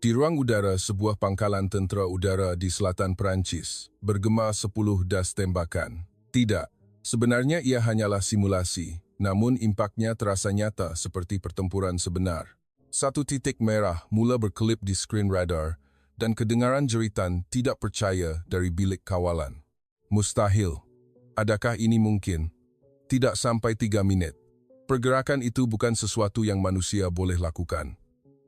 Di ruang udara sebuah pangkalan tentera udara di selatan Perancis, bergema 10 das tembakan. Tidak, sebenarnya ia hanyalah simulasi, namun impaknya terasa nyata seperti pertempuran sebenar. Satu titik merah mula berkelip di skrin radar, dan kedengaran jeritan tidak percaya dari bilik kawalan. Mustahil. Adakah ini mungkin? Tidak sampai 3 menit. Pergerakan itu bukan sesuatu yang manusia boleh lakukan.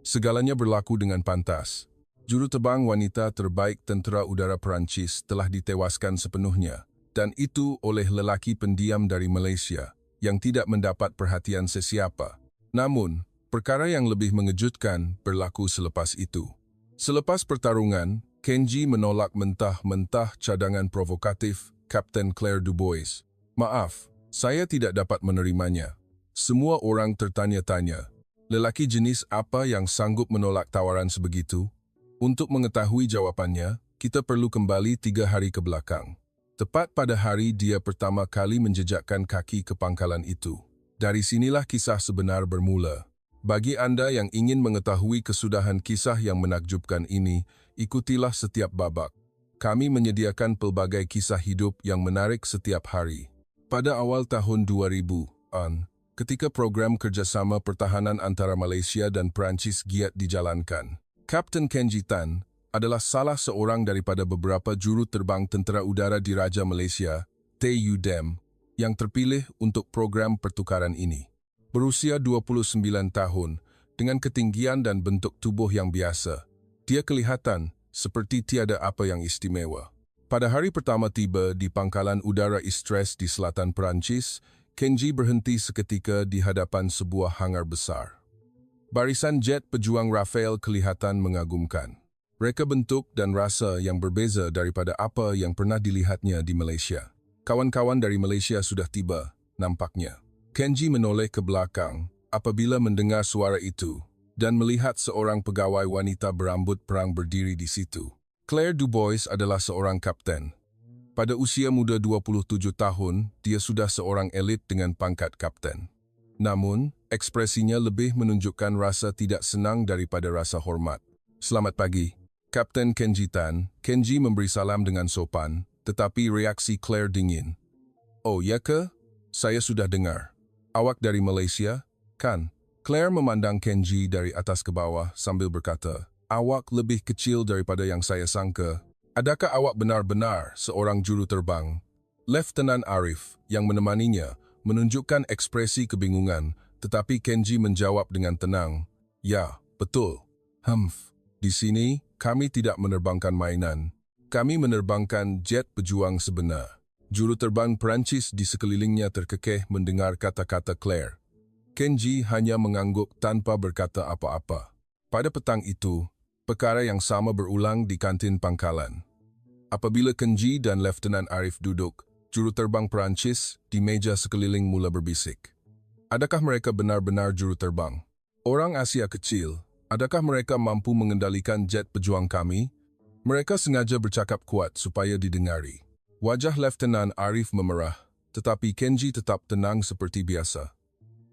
Segalanya berlaku dengan pantas. Juruterbang wanita terbaik tentera udara Perancis telah ditewaskan sepenuhnya, dan itu oleh lelaki pendiam dari Malaysia yang tidak mendapat perhatian sesiapa. Namun, perkara yang lebih mengejutkan berlaku selepas itu. Selepas pertarungan, Kenji menolak mentah-mentah cadangan provokatif Kapten Claire Dubois. Maaf, saya tidak dapat menerimanya. Semua orang tertanya-tanya. Lelaki jenis apa yang sanggup menolak tawaran sebegitu? Untuk mengetahui jawabannya, kita perlu kembali 3 hari ke belakang. Tepat pada hari dia pertama kali menjejakkan kaki ke pangkalan itu. Dari sinilah kisah sebenar bermula. Bagi Anda yang ingin mengetahui kesudahan kisah yang menakjubkan ini, ikutilah setiap babak. Kami menyediakan pelbagai kisah hidup yang menarik setiap hari. Pada awal tahun 2000-an, ketika program kerjasama pertahanan antara Malaysia dan Perancis giat dijalankan, Kapten Kenji Tan adalah salah seorang daripada beberapa juru terbang tentera udara Diraja Malaysia, TUDEM, yang terpilih untuk program pertukaran ini. Berusia 29 tahun, dengan ketinggian dan bentuk tubuh yang biasa, dia kelihatan seperti tiada apa yang istimewa. Pada hari pertama tiba di pangkalan udara Istres di selatan Perancis, Kenji berhenti seketika di hadapan sebuah hangar besar. Barisan jet pejuang Rafael kelihatan mengagumkan. Reka bentuk dan rasa yang berbeza daripada apa yang pernah dilihatnya di Malaysia. Kawan-kawan dari Malaysia sudah tiba, nampaknya. Kenji menoleh ke belakang apabila mendengar suara itu dan melihat seorang pegawai wanita berambut perang berdiri di situ. Claire Dubois adalah seorang kapten. Pada usia muda 27 tahun, dia sudah seorang elit dengan pangkat kapten. Namun, ekspresinya lebih menunjukkan rasa tidak senang daripada rasa hormat. Selamat pagi, Kapten Kenji Tan. Kenji memberi salam dengan sopan, tetapi reaksi Claire dingin. Oh ya ke? Saya sudah dengar. Awak dari Malaysia, kan? Claire memandang Kenji dari atas ke bawah sambil berkata, awak lebih kecil daripada yang saya sangka. Adakah awak benar-benar seorang juru terbang? Letnan Arif yang menemaninya menunjukkan ekspresi kebingungan, tetapi Kenji menjawab dengan tenang, ya, betul. Di sini kami tidak menerbangkan mainan. Kami menerbangkan jet pejuang sebenar. Juru terbang Perancis di sekelilingnya terkekeh mendengar kata-kata Claire. Kenji hanya mengangguk tanpa berkata apa-apa. Pada petang itu, perkara yang sama berulang di kantin pangkalan. Apabila Kenji dan Letnan Arif duduk, juru terbang Perancis di meja sekeliling mula berbisik. Adakah mereka benar-benar juru terbang? Orang Asia kecil, adakah mereka mampu mengendalikan jet pejuang kami? Mereka sengaja bercakap kuat supaya didengari. Wajah Letnan Arif memerah, tetapi Kenji tetap tenang seperti biasa.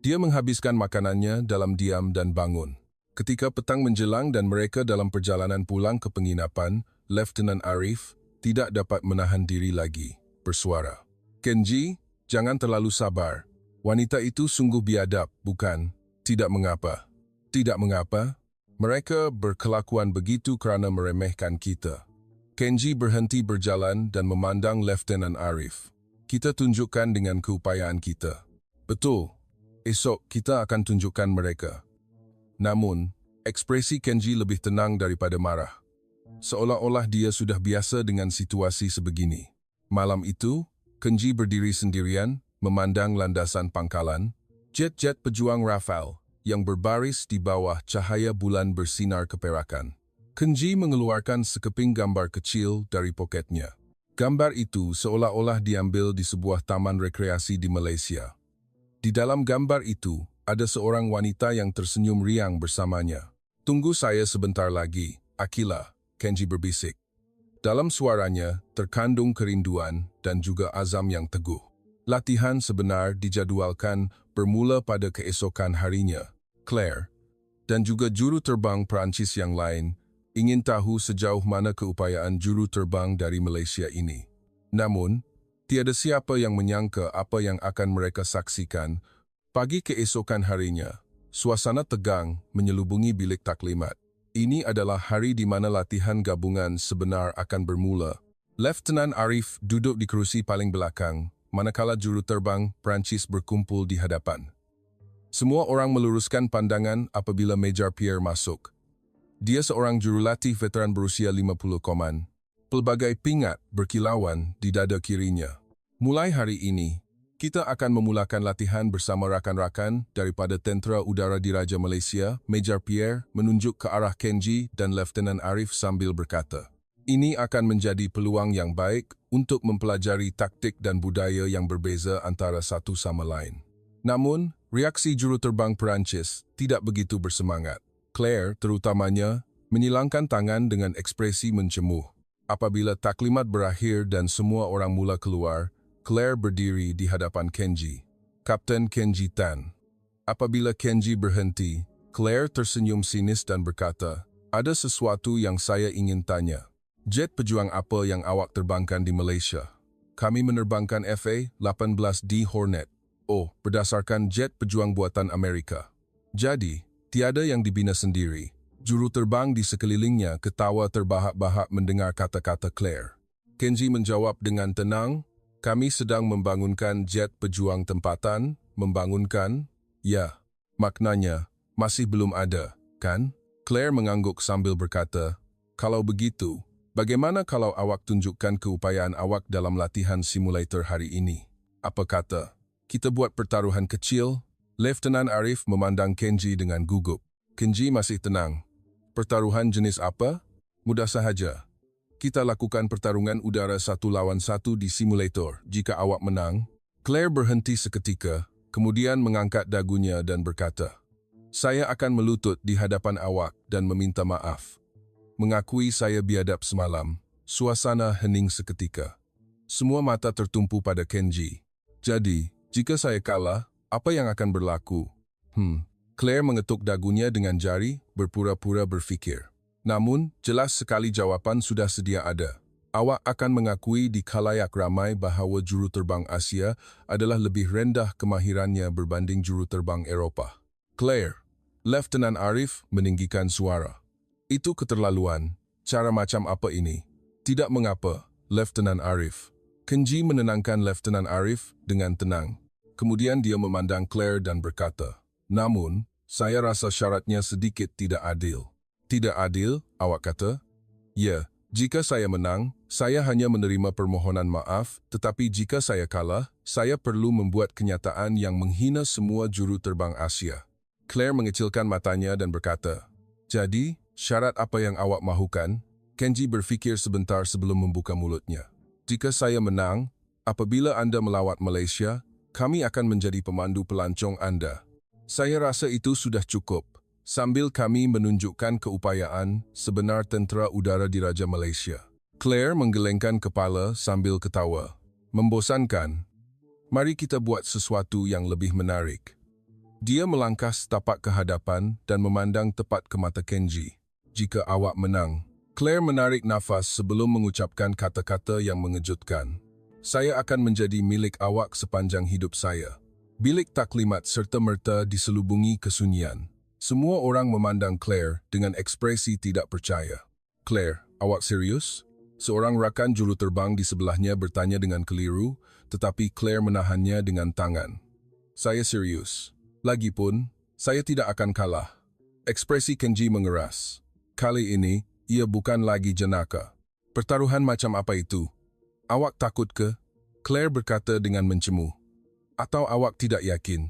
Dia menghabiskan makanannya dalam diam dan bangun. Ketika petang menjelang dan mereka dalam perjalanan pulang ke penginapan, Letnan Arif tidak dapat menahan diri lagi, bersuara. Kenji, jangan terlalu sabar. Wanita itu sungguh biadab, bukan? Tidak mengapa. Tidak mengapa? Mereka berkelakuan begitu kerana meremehkan kita. Kenji berhenti berjalan dan memandang Letnan Arif. Kita tunjukkan dengan keupayaan kita. Betul. Esok kita akan tunjukkan mereka. Namun, ekspresi Kenji lebih tenang daripada marah. Seolah-olah dia sudah biasa dengan situasi sebegini. Malam itu, Kenji berdiri sendirian, memandang landasan pangkalan, jet-jet pejuang Rafael yang berbaris di bawah cahaya bulan bersinar keperakan. Kenji mengeluarkan sekeping gambar kecil dari poketnya. Gambar itu seolah-olah diambil di sebuah taman rekreasi di Malaysia. Di dalam gambar itu, ada seorang wanita yang tersenyum riang bersamanya. Tunggu saya sebentar lagi, Akila, Kenji berbisik. Dalam suaranya terkandung kerinduan dan juga azam yang teguh. Latihan sebenar dijadwalkan bermula pada keesokan harinya. Claire dan juga juru terbang Perancis yang lain ingin tahu sejauh mana keupayaan juru terbang dari Malaysia ini. Namun, tiada siapa yang menyangka apa yang akan mereka saksikan. Pagi keesokan harinya, suasana tegang menyelubungi bilik taklimat. Ini adalah hari di mana latihan gabungan sebenar akan bermula. Lieutenant Arif duduk di kerusi paling belakang, manakala juru terbang Perancis berkumpul di hadapan. Semua orang meluruskan pandangan apabila Major Pierre masuk. Dia seorang jurulatih veteran berusia 50 koman. Pelbagai pingat berkilauan di dada kirinya. Mulai hari ini, kita akan memulakan latihan bersama rakan-rakan daripada Tentera Udara Diraja Malaysia. Major Pierre menunjuk ke arah Kenji dan Lieutenant Arif sambil berkata, "Ini akan menjadi peluang yang baik untuk mempelajari taktik dan budaya yang berbeza antara satu sama lain." Namun, reaksi juruterbang Perancis tidak begitu bersemangat. Claire, terutamanya, menyilangkan tangan dengan ekspresi mencemuh. Apabila taklimat berakhir dan semua orang mula keluar, Claire berdiri di hadapan Kenji. Kapten Kenji Tan. Apabila Kenji berhenti, Claire tersenyum sinis dan berkata, "Ada sesuatu yang saya ingin tanya. Jet pejuang apa yang awak terbangkan di Malaysia?" "Kami menerbangkan FA-18D Hornet." "Oh, berdasarkan jet pejuang buatan Amerika." "Jadi, tiada yang dibina sendiri." Juru terbang di sekelilingnya ketawa terbahak-bahak mendengar kata-kata Claire. Kenji menjawab dengan tenang, "Kami sedang membangunkan jet pejuang tempatan." "Membangunkan?" "Ya. Maknanya, masih belum ada, kan?" Claire mengangguk sambil berkata, "Kalau begitu, bagaimana kalau awak tunjukkan keupayaan awak dalam latihan simulator hari ini? Apa kata kita buat pertaruhan kecil?" Lieutenant Arif memandang Kenji dengan gugup. Kenji masih tenang. "Pertaruhan jenis apa?" "Mudah sahaja. Kita lakukan pertarungan udara 1 lawan 1 di simulator. Jika awak menang..." Claire berhenti seketika, kemudian mengangkat dagunya dan berkata, "Saya akan melutut di hadapan awak dan meminta maaf. Mengakui saya biadab semalam." Suasana hening seketika. Semua mata tertumpu pada Kenji. "Jadi, jika saya kalah, apa yang akan berlaku?" Claire mengetuk dagunya dengan jari, berpura-pura berfikir. Namun, jelas sekali jawapan sudah sedia ada. "Awak akan mengakui di khalayak ramai bahawa juruterbang Asia adalah lebih rendah kemahirannya berbanding juruterbang Eropah." "Claire," Lieutenant Arif meninggikan suara. "Itu keterlaluan. Cara macam apa ini?" "Tidak mengapa, Lieutenant Arif." Kenji menenangkan Lieutenant Arif dengan tenang. Kemudian dia memandang Claire dan berkata, "Namun, saya rasa syaratnya sedikit tidak adil." "Tidak adil, awak kata?" "Ya, jika saya menang, saya hanya menerima permohonan maaf, tetapi jika saya kalah, saya perlu membuat kenyataan yang menghina semua juru terbang Asia." Claire mengecilkan matanya dan berkata, "Jadi, syarat apa yang awak mahukan?" Kenji berfikir sebentar sebelum membuka mulutnya. "Jika saya menang, apabila anda melawat Malaysia, kami akan menjadi pemandu pelancong anda." "Saya rasa itu sudah cukup." Sambil kami menunjukkan keupayaan sebenar Tentera Udara Diraja Malaysia. Claire menggelengkan kepala sambil ketawa. "Membosankan? Mari kita buat sesuatu yang lebih menarik." Dia melangkah setapak ke hadapan dan memandang tepat ke mata Kenji. "Jika awak menang..." Claire menarik nafas sebelum mengucapkan kata-kata yang mengejutkan. "Saya akan menjadi milik awak sepanjang hidup saya." Bilik taklimat serta-merta diselubungi kesunyian. Semua orang memandang Claire dengan ekspresi tidak percaya. "Claire, awak serius?" Seorang rakan juruterbang di sebelahnya bertanya dengan keliru, tetapi Claire menahannya dengan tangan. "Saya serius. Lagipun, saya tidak akan kalah." Ekspresi Kenji mengeras. Kali ini, ia bukan lagi jenaka. "Pertaruhan macam apa itu? Awak takut ke?" Claire berkata dengan mencemuh. "Atau awak tidak yakin?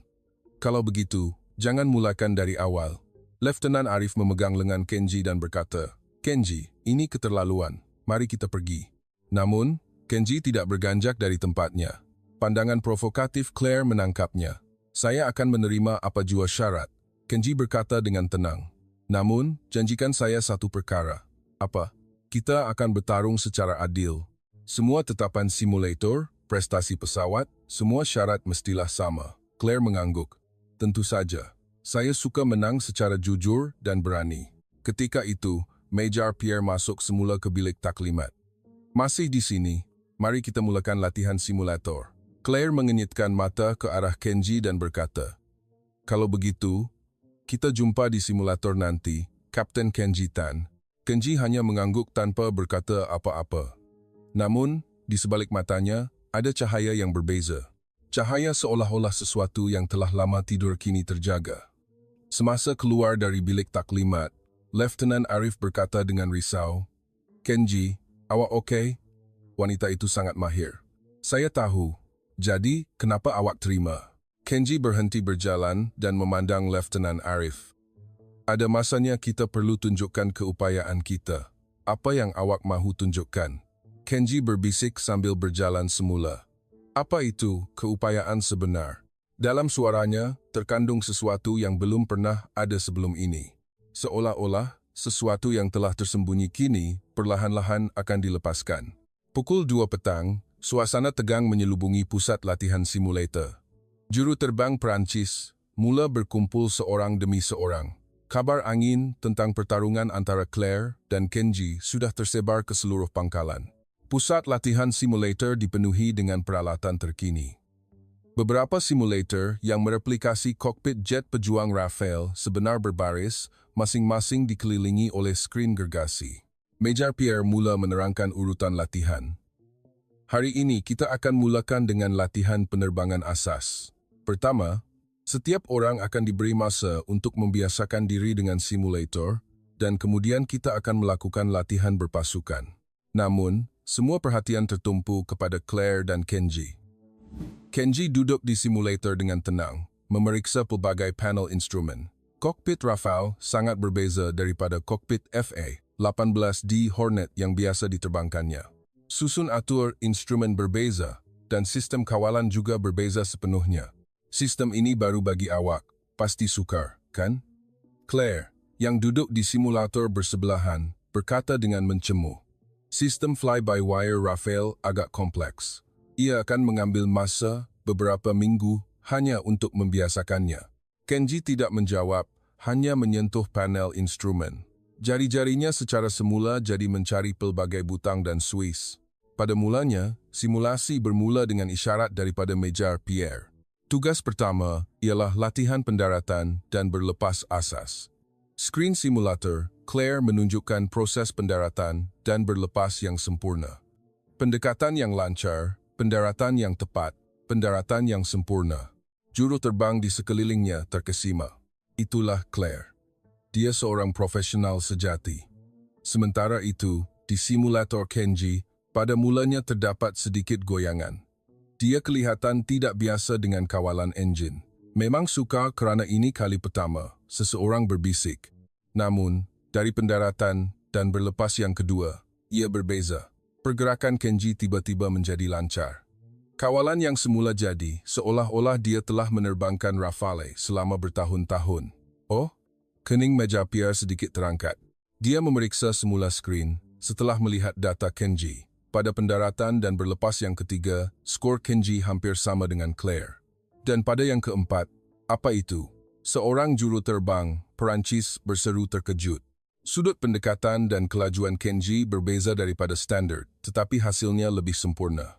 Kalau begitu, jangan mulakan dari awal." Lieutenant Arif memegang lengan Kenji dan berkata, "Kenji, ini keterlaluan. Mari kita pergi." Namun, Kenji tidak berganjak dari tempatnya. Pandangan provokatif Claire menangkapnya. "Saya akan menerima apa jua syarat," Kenji berkata dengan tenang. "Namun, janjikan saya satu perkara." "Apa?" "Kita akan bertarung secara adil. Semua tetapan simulator, prestasi pesawat, semua syarat mestilah sama." Claire mengangguk. "Tentu saja. Saya suka menang secara jujur dan berani." Ketika itu, Major Pierre masuk semula ke bilik taklimat. Masih di sini, mari kita mulakan latihan simulator. Claire mengenyitkan mata ke arah Kenji dan berkata, "Kalau begitu, kita jumpa di simulator nanti, Kapten Kenji Tan." Kenji hanya mengangguk tanpa berkata apa-apa. Namun, di sebalik matanya, ada cahaya yang berbeza. Cahaya seolah-olah sesuatu yang telah lama tidur kini terjaga. Semasa keluar dari bilik taklimat, Lieutenant Arif berkata dengan risau, "Kenji, awak okey?" Wanita itu sangat mahir. "Saya tahu. Jadi, kenapa awak terima?" Kenji berhenti berjalan dan memandang Lieutenant Arif. "Ada masanya kita perlu tunjukkan keupayaan kita. Apa yang awak mahu tunjukkan?" Kenji berbisik sambil berjalan semula. "Apa itu keupayaan sebenar?" Dalam suaranya terkandung sesuatu yang belum pernah ada sebelum ini. Seolah-olah sesuatu yang telah tersembunyi kini perlahan-lahan akan dilepaskan. Pukul 2 petang, suasana tegang menyelubungi pusat latihan simulator. Juru terbang Perancis mula berkumpul seorang demi seorang. Kabar angin tentang pertarungan antara Claire dan Kenji sudah tersebar ke seluruh pangkalan. Pusat latihan simulator dipenuhi dengan peralatan terkini. Beberapa simulator yang mereplikasi kokpit jet pejuang Rafael sebenar berbaris, masing-masing dikelilingi oleh skrin gergasi. Major Pierre mula menerangkan urutan latihan. "Hari ini kita akan mulakan dengan latihan penerbangan asas. Pertama, setiap orang akan diberi masa untuk membiasakan diri dengan simulator dan kemudian kita akan melakukan latihan berpasukan. Namun, semua perhatian tertumpu kepada Claire dan Kenji." Kenji duduk di simulator dengan tenang, memeriksa pelbagai panel instrumen. Kokpit Rafale sangat berbeza daripada kokpit FA-18D Hornet yang biasa diterbangkannya. Susun atur instrumen berbeza dan sistem kawalan juga berbeza sepenuhnya. "Sistem ini baru bagi awak, pasti sukar, kan?" Claire, yang duduk di simulator bersebelahan, berkata dengan mencemu. "Sistem fly-by-wire Rafael agak kompleks. Ia akan mengambil masa beberapa minggu hanya untuk membiasakannya." Kenji tidak menjawab, hanya menyentuh panel instrumen. Jari-jarinya secara semula jadi mencari pelbagai butang dan suis. Pada mulanya, simulasi bermula dengan isyarat daripada Major Pierre. Tugas pertama ialah latihan pendaratan dan berlepas asas. Skrin simulator, Claire menunjukkan proses pendaratan dan berlepas yang sempurna. Pendekatan yang lancar, pendaratan yang tepat, pendaratan yang sempurna. Juru terbang di sekelilingnya terkesima. Itulah Claire. Dia seorang profesional sejati. Sementara itu, di simulator Kenji, pada mulanya terdapat sedikit goyangan. Dia kelihatan tidak biasa dengan kawalan enjin. "Memang sukar kerana ini kali pertama," seseorang berbisik. Namun, dari pendaratan dan berlepas yang kedua, ia berbeza. Pergerakan Kenji tiba-tiba menjadi lancar. Kawalan yang semula jadi, seolah-olah dia telah menerbangkan Rafale selama bertahun-tahun. "Oh?" Kening Major Pierre sedikit terangkat. Dia memeriksa semula skrin setelah melihat data Kenji. Pada pendaratan dan berlepas yang ketiga, skor Kenji hampir sama dengan Claire. Dan pada yang keempat, apa itu? Seorang juru terbang Perancis berseru terkejut. Sudut pendekatan dan kelajuan Kenji berbeza daripada standard, tetapi hasilnya lebih sempurna.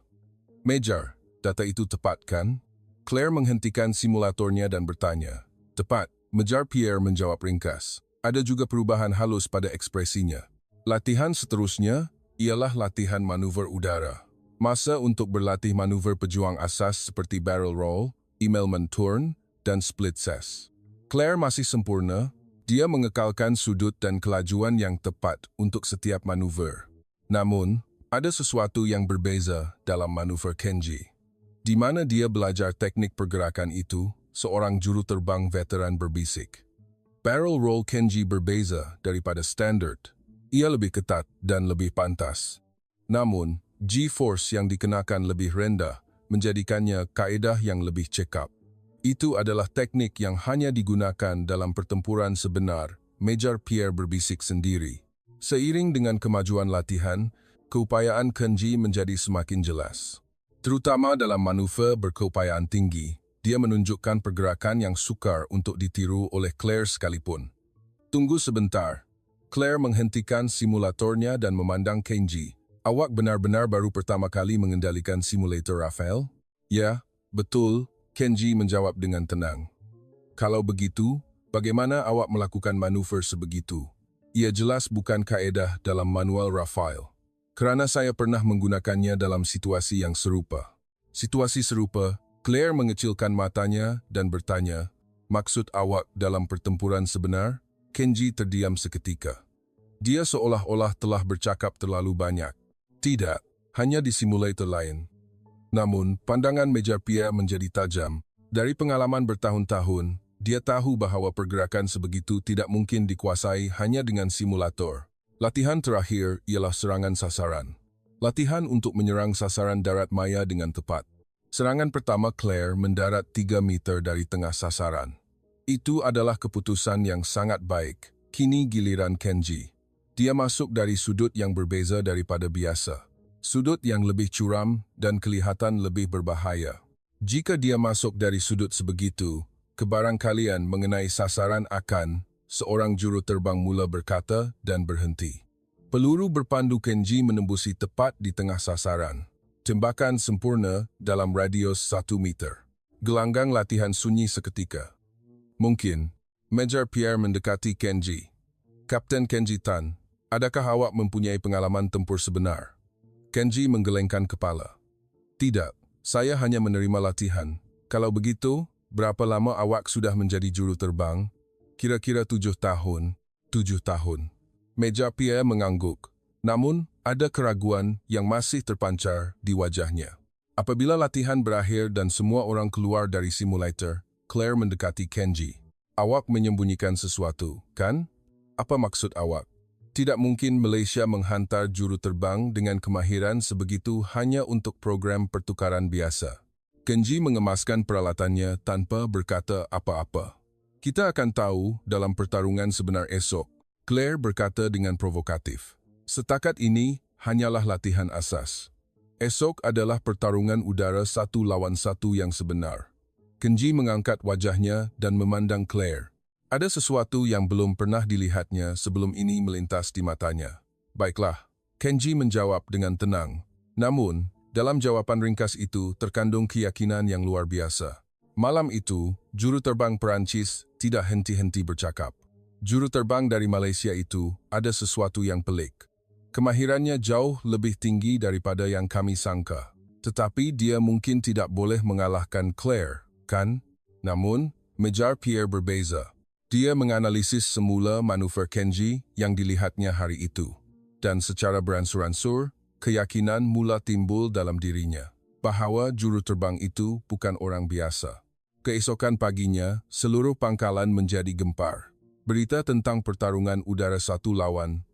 "Major, data itu tepat kan?" Claire menghentikan simulatornya dan bertanya. "Tepat," Major Pierre menjawab ringkas. Ada juga perubahan halus pada ekspresinya. Latihan seterusnya ialah latihan manuver udara. Masa untuk berlatih manuver pejuang asas seperti barrel roll, emailement turn, dan split cess. Claire masih sempurna, dia mengekalkan sudut dan kelajuan yang tepat untuk setiap manuver. Namun, ada sesuatu yang berbeza dalam manuver Kenji. Di mana dia belajar teknik pergerakan itu, seorang juru terbang veteran berbisik. Barrel roll Kenji berbeza daripada standard. Ia lebih ketat dan lebih pantas. Namun, G-force yang dikenakan lebih rendah menjadikannya kaedah yang lebih cekap. Itu adalah teknik yang hanya digunakan dalam pertempuran sebenar, Major Pierre berbisik sendiri. Seiring dengan kemajuan latihan, keupayaan Kenji menjadi semakin jelas. Terutama dalam manuver berkeupayaan tinggi, dia menunjukkan pergerakan yang sukar untuk ditiru oleh Claire sekalipun. "Tunggu sebentar." Claire menghentikan simulatornya dan memandang Kenji. Awak benar-benar baru pertama kali mengendalikan simulator Rafael? Ya, betul, Kenji menjawab dengan tenang. Kalau begitu, bagaimana awak melakukan manuver sebegitu? Ia jelas bukan kaedah dalam manual Rafael. Kerana saya pernah menggunakannya dalam situasi yang serupa. Situasi serupa, Claire mengecilkan matanya dan bertanya, maksud awak dalam pertempuran sebenar? Kenji terdiam seketika. Dia seolah-olah telah bercakap terlalu banyak. Tidak, hanya di simulator lain. Namun, pandangan Major Pierre menjadi tajam. Dari pengalaman bertahun-tahun, dia tahu bahawa pergerakan sebegitu tidak mungkin dikuasai hanya dengan simulator. Latihan terakhir ialah serangan sasaran. Latihan untuk menyerang sasaran darat maya dengan tepat. Serangan pertama Claire mendarat 3 meter dari tengah sasaran. Itu adalah keputusan yang sangat baik. Kini giliran Kenji. Dia masuk dari sudut yang berbeza daripada biasa. Sudut yang lebih curam dan kelihatan lebih berbahaya. Jika dia masuk dari sudut sebegitu, kebarangkalian mengenai sasaran akan, seorang juru terbang mula berkata dan berhenti. Peluru berpandu Kenji menembusi tepat di tengah sasaran. Tembakan sempurna dalam radius 1 meter. Gelanggang latihan sunyi seketika. Mungkin, Major Pierre mendekati Kenji. Kapten Kenji Tan, adakah awak mempunyai pengalaman tempur sebenar? Kenji menggelengkan kepala. Tidak, saya hanya menerima latihan. Kalau begitu, berapa lama awak sudah menjadi juru terbang? Kira-kira 7 tahun. 7 tahun. Major Pierre mengangguk. Namun, ada keraguan yang masih terpancar di wajahnya. Apabila latihan berakhir dan semua orang keluar dari simulator, Claire mendekati Kenji. Awak menyembunyikan sesuatu, kan? Apa maksud awak? Tidak mungkin Malaysia menghantar juru terbang dengan kemahiran sebegitu hanya untuk program pertukaran biasa. Kenji mengemaskan peralatannya tanpa berkata apa-apa. Kita akan tahu dalam pertarungan sebenar esok, Claire berkata dengan provokatif. Setakat ini hanyalah latihan asas. Esok adalah pertarungan udara 1 lawan 1 yang sebenar. Kenji mengangkat wajahnya dan memandang Claire. Ada sesuatu yang belum pernah dilihatnya sebelum ini melintas di matanya. Baiklah, Kenji menjawab dengan tenang. Namun, dalam jawaban ringkas itu terkandung keyakinan yang luar biasa. Malam itu, juru terbang Perancis tidak henti-henti bercakap. Juru terbang dari Malaysia itu ada sesuatu yang pelik. Kemahirannya jauh lebih tinggi daripada yang kami sangka. Tetapi dia mungkin tidak boleh mengalahkan Claire, kan? Namun, Major Pierre berbeza. Dia menganalisis semula manuver Kenji yang dilihatnya hari itu. Dan secara beransur-ansur, keyakinan mula timbul dalam dirinya bahawa juru terbang itu bukan orang biasa. Keesokan paginya, seluruh pangkalan menjadi gempar. Berita tentang pertarungan udara 1 lawan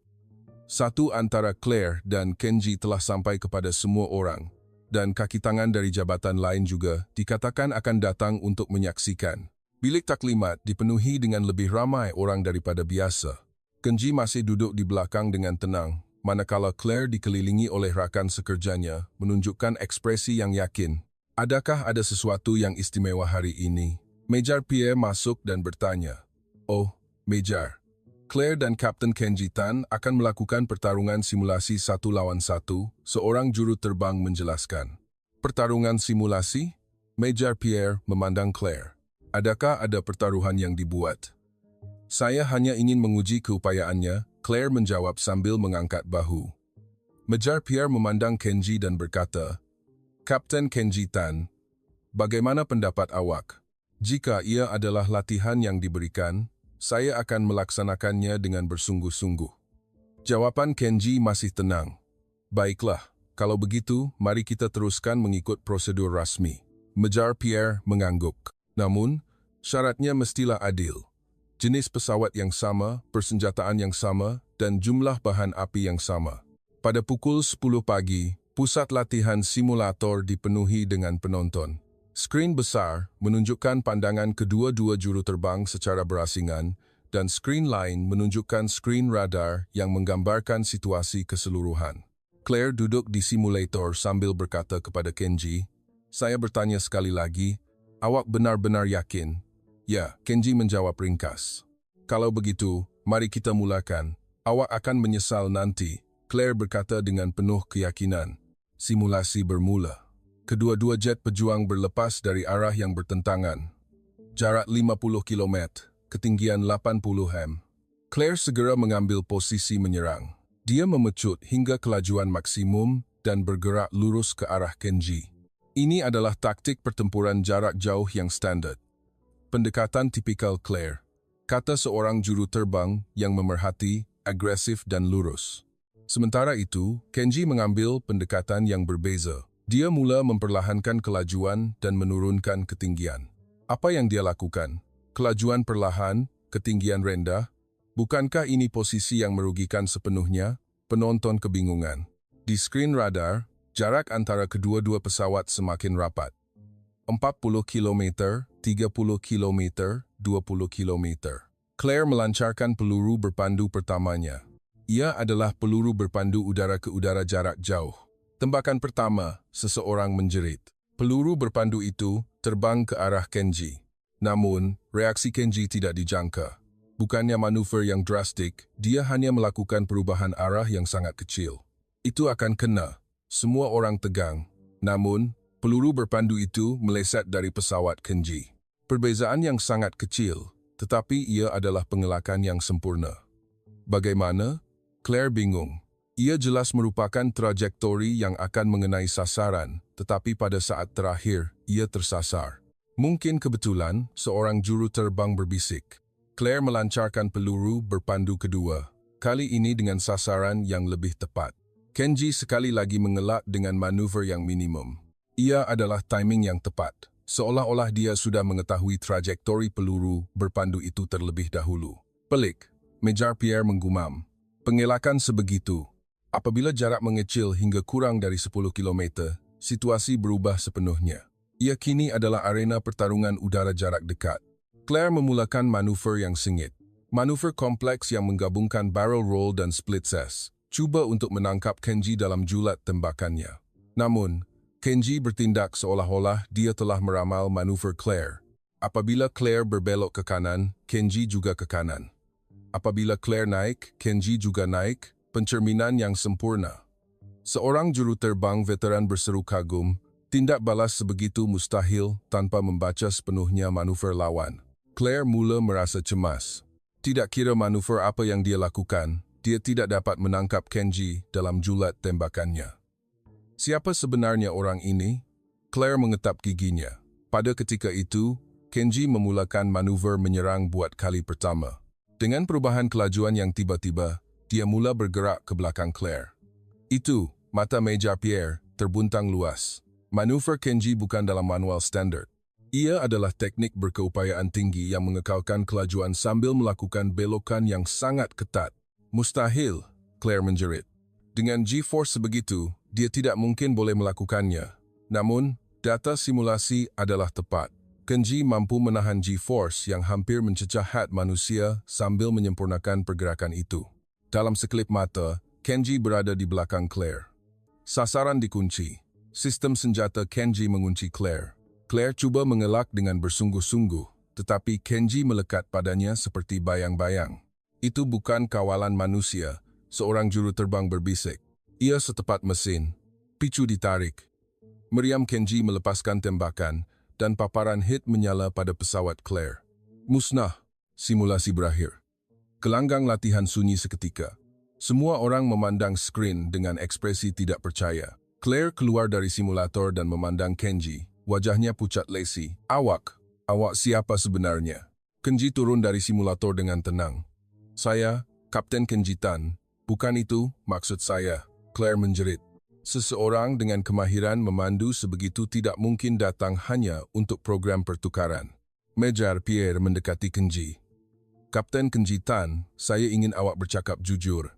1 antara Claire dan Kenji telah sampai kepada semua orang. Dan kaki tangan dari jabatan lain juga dikatakan akan datang untuk menyaksikan. Bilik taklimat dipenuhi dengan lebih ramai orang daripada biasa. Kenji masih duduk di belakang dengan tenang, manakala Claire dikelilingi oleh rakan sekerjanya menunjukkan ekspresi yang yakin. Adakah ada sesuatu yang istimewa hari ini? Major Pierre masuk dan bertanya. Oh, Major. Claire dan Kapten Kenji Tan akan melakukan pertarungan simulasi 1 lawan 1, seorang juru terbang menjelaskan. Pertarungan simulasi? Major Pierre memandang Claire. Adakah ada pertaruhan yang dibuat? Saya hanya ingin menguji keupayaannya, Claire menjawab sambil mengangkat bahu. Major Pierre memandang Kenji dan berkata, Kapten Kenji Tan, bagaimana pendapat awak? Jika ia adalah latihan yang diberikan, saya akan melaksanakannya dengan bersungguh-sungguh. Jawaban Kenji masih tenang. Baiklah, kalau begitu, mari kita teruskan mengikut prosedur rasmi. Major Pierre mengangguk. Namun, syaratnya mestilah adil. Jenis pesawat yang sama, persenjataan yang sama, dan jumlah bahan api yang sama. Pada pukul 10 pagi, pusat latihan simulator dipenuhi dengan penonton. Skrin besar menunjukkan pandangan kedua-dua juru terbang secara berasingan, dan skrin lain menunjukkan skrin radar yang menggambarkan situasi keseluruhan. Claire duduk di simulator sambil berkata kepada Kenji, saya bertanya sekali lagi, awak benar-benar yakin? Ya, Kenji menjawab ringkas. Kalau begitu, mari kita mulakan. Awak akan menyesal nanti, Claire berkata dengan penuh keyakinan. Simulasi bermula. Kedua-dua jet pejuang berlepas dari arah yang bertentangan. Jarak 50 km, ketinggian 80 m. Claire segera mengambil posisi menyerang. Dia memecut hingga kelajuan maksimum dan bergerak lurus ke arah Kenji. Ini adalah taktik pertempuran jarak jauh yang standar. Pendekatan tipikal Claire, kata seorang juru terbang yang memerhati, agresif dan lurus. Sementara itu, Kenji mengambil pendekatan yang berbeza. Dia mula memperlahankan kelajuan dan menurunkan ketinggian. Apa yang dia lakukan? Kelajuan perlahan, ketinggian rendah. Bukankah ini posisi yang merugikan sepenuhnya? Penonton kebingungan. Di skrin radar, jarak antara kedua-dua pesawat semakin rapat. 40 km, 30 km, 20 km. Claire melancarkan peluru berpandu pertamanya. Ia adalah peluru berpandu udara ke udara jarak jauh. Tembakan pertama, seseorang menjerit. Peluru berpandu itu terbang ke arah Kenji. Namun, reaksi Kenji tidak dijangka. Bukannya manuver yang drastik, dia hanya melakukan perubahan arah yang sangat kecil. Itu akan kena. Semua orang tegang. Namun, peluru berpandu itu meleset dari pesawat Kenji. Perbezaan yang sangat kecil, tetapi ia adalah pengelakan yang sempurna. Bagaimana? Claire bingung. Ia jelas merupakan trajektori yang akan mengenai sasaran, tetapi pada saat terakhir, ia tersasar. Mungkin kebetulan, seorang juru terbang berbisik. Claire melancarkan peluru berpandu kedua, kali ini dengan sasaran yang lebih tepat. Kenji sekali lagi mengelak dengan manuver yang minimum. Ia adalah timing yang tepat, seolah-olah dia sudah mengetahui trajektori peluru berpandu itu terlebih dahulu. Pelik, Major Pierre menggumam. Pengelakan sebegitu. Apabila jarak mengecil hingga kurang dari 10 km, situasi berubah sepenuhnya. Ia kini adalah arena pertarungan udara jarak dekat. Claire memulakan manuver yang sengit. Manuver kompleks yang menggabungkan barrel roll dan split cess. Cuba untuk menangkap Kenji dalam julat tembakannya. Namun, Kenji bertindak seolah-olah dia telah meramal manuver Claire. Apabila Claire berbelok ke kanan, Kenji juga ke kanan. Apabila Claire naik, Kenji juga naik, pencerminan yang sempurna. Seorang juru terbang veteran berseru kagum, tindak balas sebegitu mustahil tanpa membaca sepenuhnya manuver lawan. Claire mula merasa cemas. Tidak kira manuver apa yang dia lakukan, dia tidak dapat menangkap Kenji dalam julat tembakannya. Siapa sebenarnya orang ini? Claire mengetap giginya. Pada ketika itu, Kenji memulakan manuver menyerang buat kali pertama. Dengan perubahan kelajuan yang tiba-tiba, dia mula bergerak ke belakang Claire. Itu, mata Major Pierre, terbuntang luas. Manuver Kenji bukan dalam manual standar. Ia adalah teknik berkeupayaan tinggi yang mengekalkan kelajuan sambil melakukan belokan yang sangat ketat. Mustahil, Claire menjerit. Dengan G-force sebegitu, dia tidak mungkin boleh melakukannya. Namun, data simulasi adalah tepat. Kenji mampu menahan G-force yang hampir mencecah hat manusia sambil menyempurnakan pergerakan itu. Dalam sekelip mata, Kenji berada di belakang Claire. Sasaran dikunci. Sistem senjata Kenji mengunci Claire. Claire cuba mengelak dengan bersungguh-sungguh, tetapi Kenji melekat padanya seperti bayang-bayang. Itu bukan kawalan manusia, seorang juru terbang berbisik. Ia setepat mesin. Picu ditarik. Meriam Kenji melepaskan tembakan, dan paparan hit menyala pada pesawat Claire. Musnah. Simulasi berakhir. Gelanggang latihan sunyi seketika. Semua orang memandang skrin dengan ekspresi tidak percaya. Claire keluar dari simulator dan memandang Kenji. Wajahnya pucat lesi. Awak siapa sebenarnya? Kenji turun dari simulator dengan tenang. Saya, Kapten Kenji Tan. Bukan itu maksud saya, Claire menjerit. Seseorang dengan kemahiran memandu sebegitu tidak mungkin datang hanya untuk program pertukaran. Major Pierre mendekati Kenji. Kapten Kenji Tan, saya ingin awak bercakap jujur.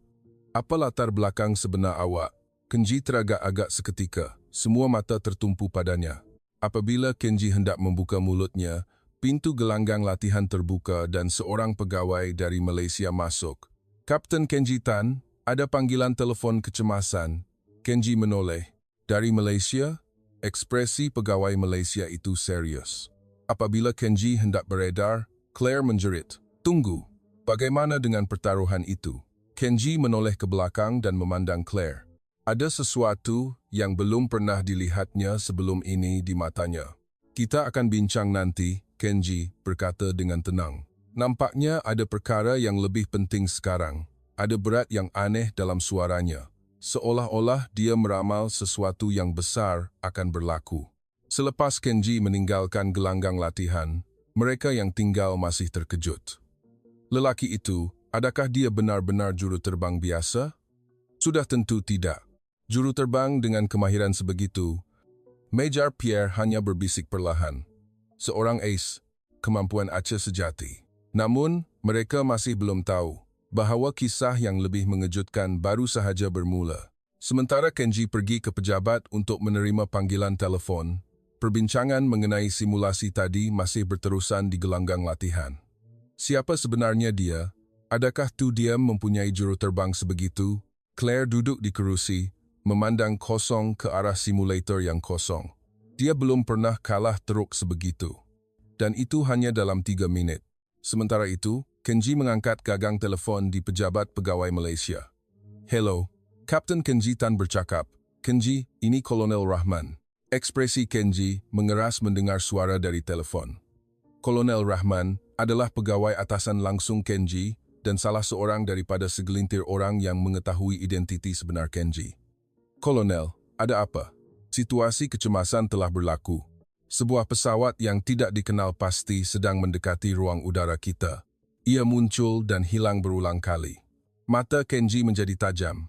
Apa latar belakang sebenar awak? Kenji teragak-agak seketika, semua mata tertumpu padanya. Apabila Kenji hendak membuka mulutnya, pintu gelanggang latihan terbuka dan seorang pegawai dari Malaysia masuk. Kapten Kenji Tan, ada panggilan telefon kecemasan. Kenji menoleh. Dari Malaysia, ekspresi pegawai Malaysia itu serius. Apabila Kenji hendak beredar, Claire menjerit. Tunggu, bagaimana dengan pertaruhan itu? Kenji menoleh ke belakang dan memandang Claire. Ada sesuatu yang belum pernah dilihatnya sebelum ini di matanya. Kita akan bincang nanti, Kenji berkata dengan tenang. Nampaknya ada perkara yang lebih penting sekarang. Ada berat yang aneh dalam suaranya. Seolah-olah dia meramal sesuatu yang besar akan berlaku. Selepas Kenji meninggalkan gelanggang latihan, mereka yang tinggal masih terkejut. Lelaki itu, adakah dia benar-benar juru terbang biasa? Sudah tentu tidak. Juru terbang dengan kemahiran sebegitu, Major Pierre hanya berbisik perlahan. Seorang ace, kemampuan Aceh sejati. Namun, mereka masih belum tahu bahawa kisah yang lebih mengejutkan baru sahaja bermula. Sementara Kenji pergi ke pejabat untuk menerima panggilan telefon, perbincangan mengenai simulasi tadi masih berterusan di gelanggang latihan. Siapa sebenarnya dia? Adakah tu dia mempunyai juru terbang sebegitu? Claire duduk di kerusi, memandang kosong ke arah simulator yang kosong. Dia belum pernah kalah teruk sebegitu. Dan itu hanya dalam 3 minit. Sementara itu, Kenji mengangkat gagang telefon di pejabat pegawai Malaysia. Hello, Kapten Kenji Tan bercakap. Kenji, ini Kolonel Rahman. Ekspresi Kenji mengeras mendengar suara dari telefon. Kolonel Rahman adalah pegawai atasan langsung Kenji dan salah seorang daripada segelintir orang yang mengetahui identiti sebenar Kenji. Kolonel, ada apa? Situasi kecemasan telah berlaku. Sebuah pesawat yang tidak dikenal pasti sedang mendekati ruang udara kita. Ia muncul dan hilang berulang kali. Mata Kenji menjadi tajam.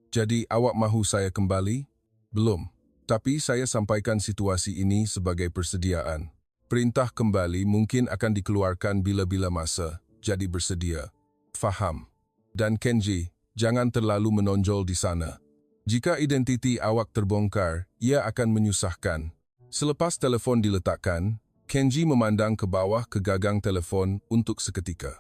Jadi awak mahu saya kembali? Belum. Tapi saya sampaikan situasi ini sebagai persediaan. Perintah kembali mungkin akan dikeluarkan bila-bila masa. Jadi bersedia. Faham. Dan Kenji, jangan terlalu menonjol di sana. Jika identiti awak terbongkar, ia akan menyusahkan. Selepas telefon diletakkan, Kenji memandang ke bawah ke gagang telefon untuk seketika.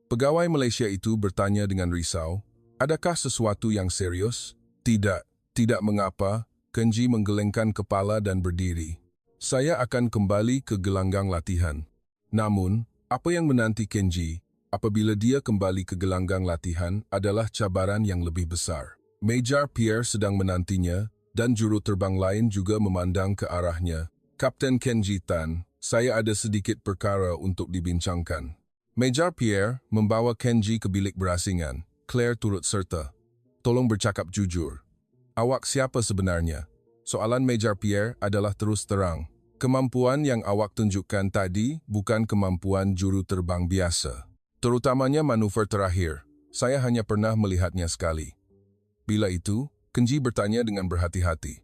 Pegawai Malaysia itu bertanya dengan risau, adakah sesuatu yang serius? Tidak, tidak mengapa. Kenji menggelengkan kepala dan berdiri. Saya akan kembali ke gelanggang latihan. Namun, apa yang menanti Kenji apabila dia kembali ke gelanggang latihan adalah cabaran yang lebih besar. Major Pierre sedang menantinya dan juru terbang lain juga memandang ke arahnya. Kapten Kenji Tan, saya ada sedikit perkara untuk dibincangkan. Major Pierre membawa Kenji ke bilik berasingan. Claire turut serta. Tolong bercakap jujur. Awak siapa sebenarnya? Soalan Major Pierre adalah terus terang. Kemampuan yang awak tunjukkan tadi bukan kemampuan juru terbang biasa. Terutamanya manuver terakhir. Saya hanya pernah melihatnya sekali. Bila itu, Kenji bertanya dengan berhati-hati.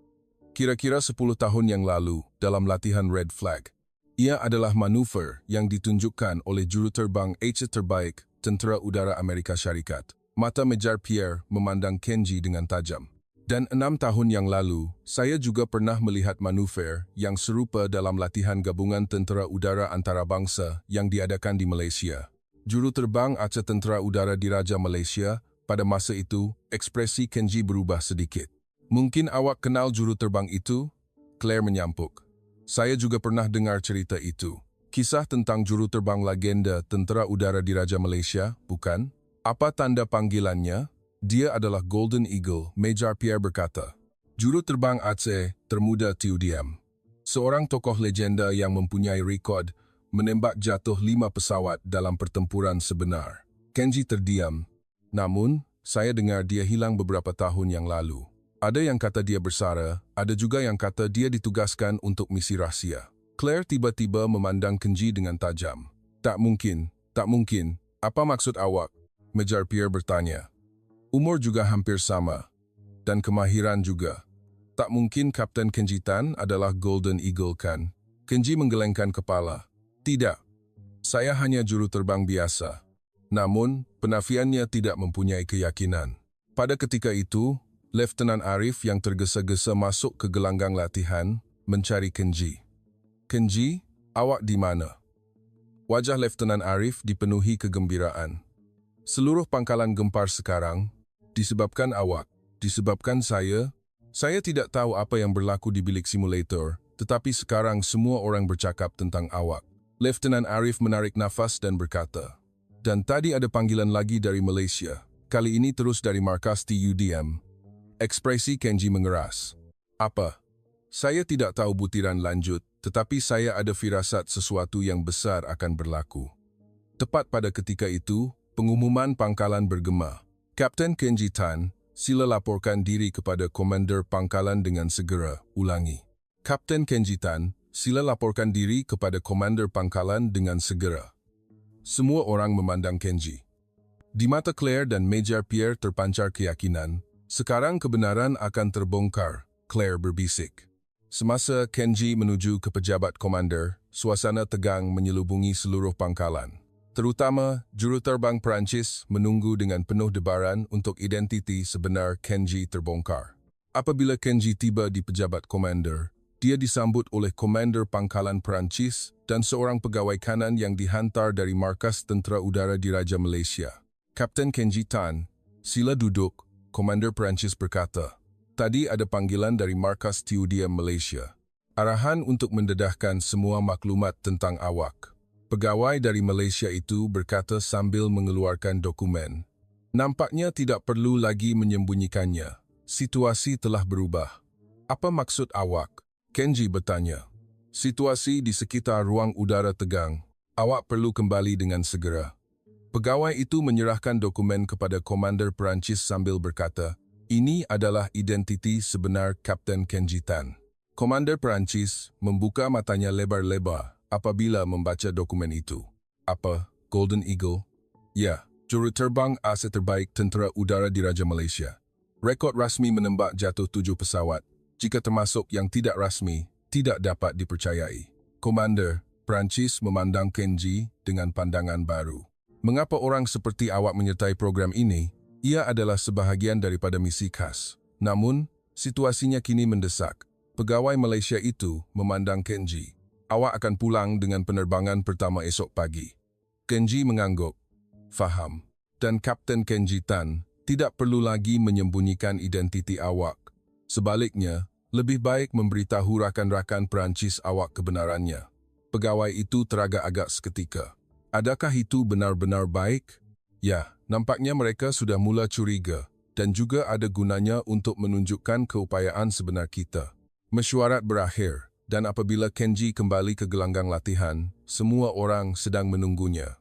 Kira-kira 10 tahun yang lalu, dalam latihan Red Flag, ia adalah manuver yang ditunjukkan oleh juru terbang Aceh terbaik Tentera Udara Amerika Syarikat. Mata Major Pierre memandang Kenji dengan tajam. Dan 6 tahun yang lalu, saya juga pernah melihat manuver yang serupa dalam latihan gabungan Tentera Udara Antarabangsa yang diadakan di Malaysia. Juru terbang Aceh Tentera Udara Diraja Malaysia. Pada masa itu, ekspresi Kenji berubah sedikit. Mungkin awak kenal juru terbang itu? Claire menyampuk. Saya juga pernah dengar cerita itu. Kisah tentang juru terbang legenda Tentera Udara Diraja Malaysia, bukan? Apa tanda panggilannya? Dia adalah Golden Eagle, Major Pierre berkata. Juru terbang Aceh termuda tiu diam. Seorang tokoh legenda yang mempunyai rekod menembak jatuh 5 pesawat dalam pertempuran sebenar. Kenji terdiam. Namun, saya dengar dia hilang beberapa tahun yang lalu. Ada yang kata dia bersara, ada juga yang kata dia ditugaskan untuk misi rahsia. Claire tiba-tiba memandang Kenji dengan tajam. Tak mungkin, tak mungkin. Apa maksud awak? Major Pierre bertanya. Umur juga hampir sama. Dan kemahiran juga. Tak mungkin Kapten Kenji Tan adalah Golden Eagle kan? Kenji menggelengkan kepala. Tidak. Saya hanya juru terbang biasa. Namun, penafiannya tidak mempunyai keyakinan. Pada ketika itu, Letnan Arif yang tergesa-gesa masuk ke gelanggang latihan mencari Kenji. Kenji, awak di mana? Wajah Letnan Arif dipenuhi kegembiraan. Seluruh pangkalan gempar sekarang, disebabkan awak, disebabkan saya tidak tahu apa yang berlaku di bilik simulator, tetapi sekarang semua orang bercakap tentang awak. Letnan Arif menarik nafas dan berkata, dan tadi ada panggilan lagi dari Malaysia. kali ini terus dari markas TUDM. Ekspresi Kenji mengeras. Apa? Saya tidak tahu butiran lanjut, tetapi saya ada firasat sesuatu yang besar akan berlaku. Tepat pada ketika itu, pengumuman pangkalan bergema. Kapten Kenji Tan, sila laporkan diri kepada Komander Pangkalan dengan segera. Ulangi. Kapten Kenji Tan, sila laporkan diri kepada Komander Pangkalan dengan segera. Semua orang memandang Kenji. Di mata Claire dan Major Pierre terpancar keyakinan, sekarang kebenaran akan terbongkar, Claire berbisik. Semasa Kenji menuju ke pejabat komander, suasana tegang menyelubungi seluruh pangkalan. Terutama, juruterbang Perancis menunggu dengan penuh debaran untuk identiti sebenar Kenji terbongkar. Apabila Kenji tiba di pejabat komander, dia disambut oleh Komander Pangkalan Perancis dan seorang pegawai kanan yang dihantar dari Markas Tentera Udara Diraja Malaysia. Kapten Kenji Tan, sila duduk, Komander Perancis berkata. Tadi ada panggilan dari Markas TUDM Malaysia. Arahan untuk mendedahkan semua maklumat tentang awak. Pegawai dari Malaysia itu berkata sambil mengeluarkan dokumen. Nampaknya tidak perlu lagi menyembunyikannya. Situasi telah berubah. Apa maksud awak? Kenji bertanya. Situasi di sekitar ruang udara tegang. Awak perlu kembali dengan segera. Pegawai itu menyerahkan dokumen kepada Komander Perancis sambil berkata, ini adalah identiti sebenar Kapten Kenji Tan. Komander Perancis membuka matanya lebar-lebar apabila membaca dokumen itu. Apa? Golden Eagle? Ya, juruterbang AC terbaik Tentera Udara Diraja Malaysia. Rekod rasmi menembak jatuh 7 pesawat. Jika termasuk yang tidak rasmi, tidak dapat dipercayai. Komander Perancis memandang Kenji dengan pandangan baru. Mengapa orang seperti awak menyertai program ini? Ia adalah sebahagian daripada misi khas. Namun, situasinya kini mendesak. Pegawai Malaysia itu memandang Kenji. Awak akan pulang dengan penerbangan pertama esok pagi. Kenji mengangguk. Faham. Dan Kapten Kenji Tan tidak perlu lagi menyembunyikan identiti awak. Sebaliknya, lebih baik memberitahu rakan-rakan Perancis awak kebenarannya. Pegawai itu teragak-agak seketika. Adakah itu benar-benar baik? Ya, nampaknya mereka sudah mula curiga dan juga ada gunanya untuk menunjukkan keupayaan sebenar kita. Mesyuarat berakhir dan apabila Kenji kembali ke gelanggang latihan, semua orang sedang menunggunya.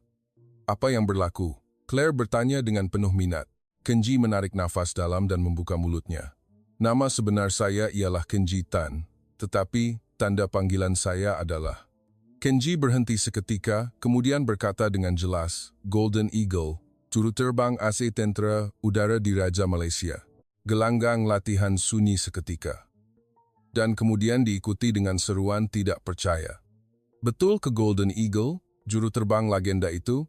Apa yang berlaku? Claire bertanya dengan penuh minat. Kenji menarik nafas dalam dan membuka mulutnya. Nama sebenar saya ialah Kenji Tan, tetapi tanda panggilan saya adalah... Kenji berhenti seketika, kemudian berkata dengan jelas, Golden Eagle, juruterbang AC Tentera Udara Diraja Malaysia. Gelanggang latihan sunyi seketika. Dan kemudian diikuti dengan seruan tidak percaya. Betul ke Golden Eagle, juruterbang legenda itu?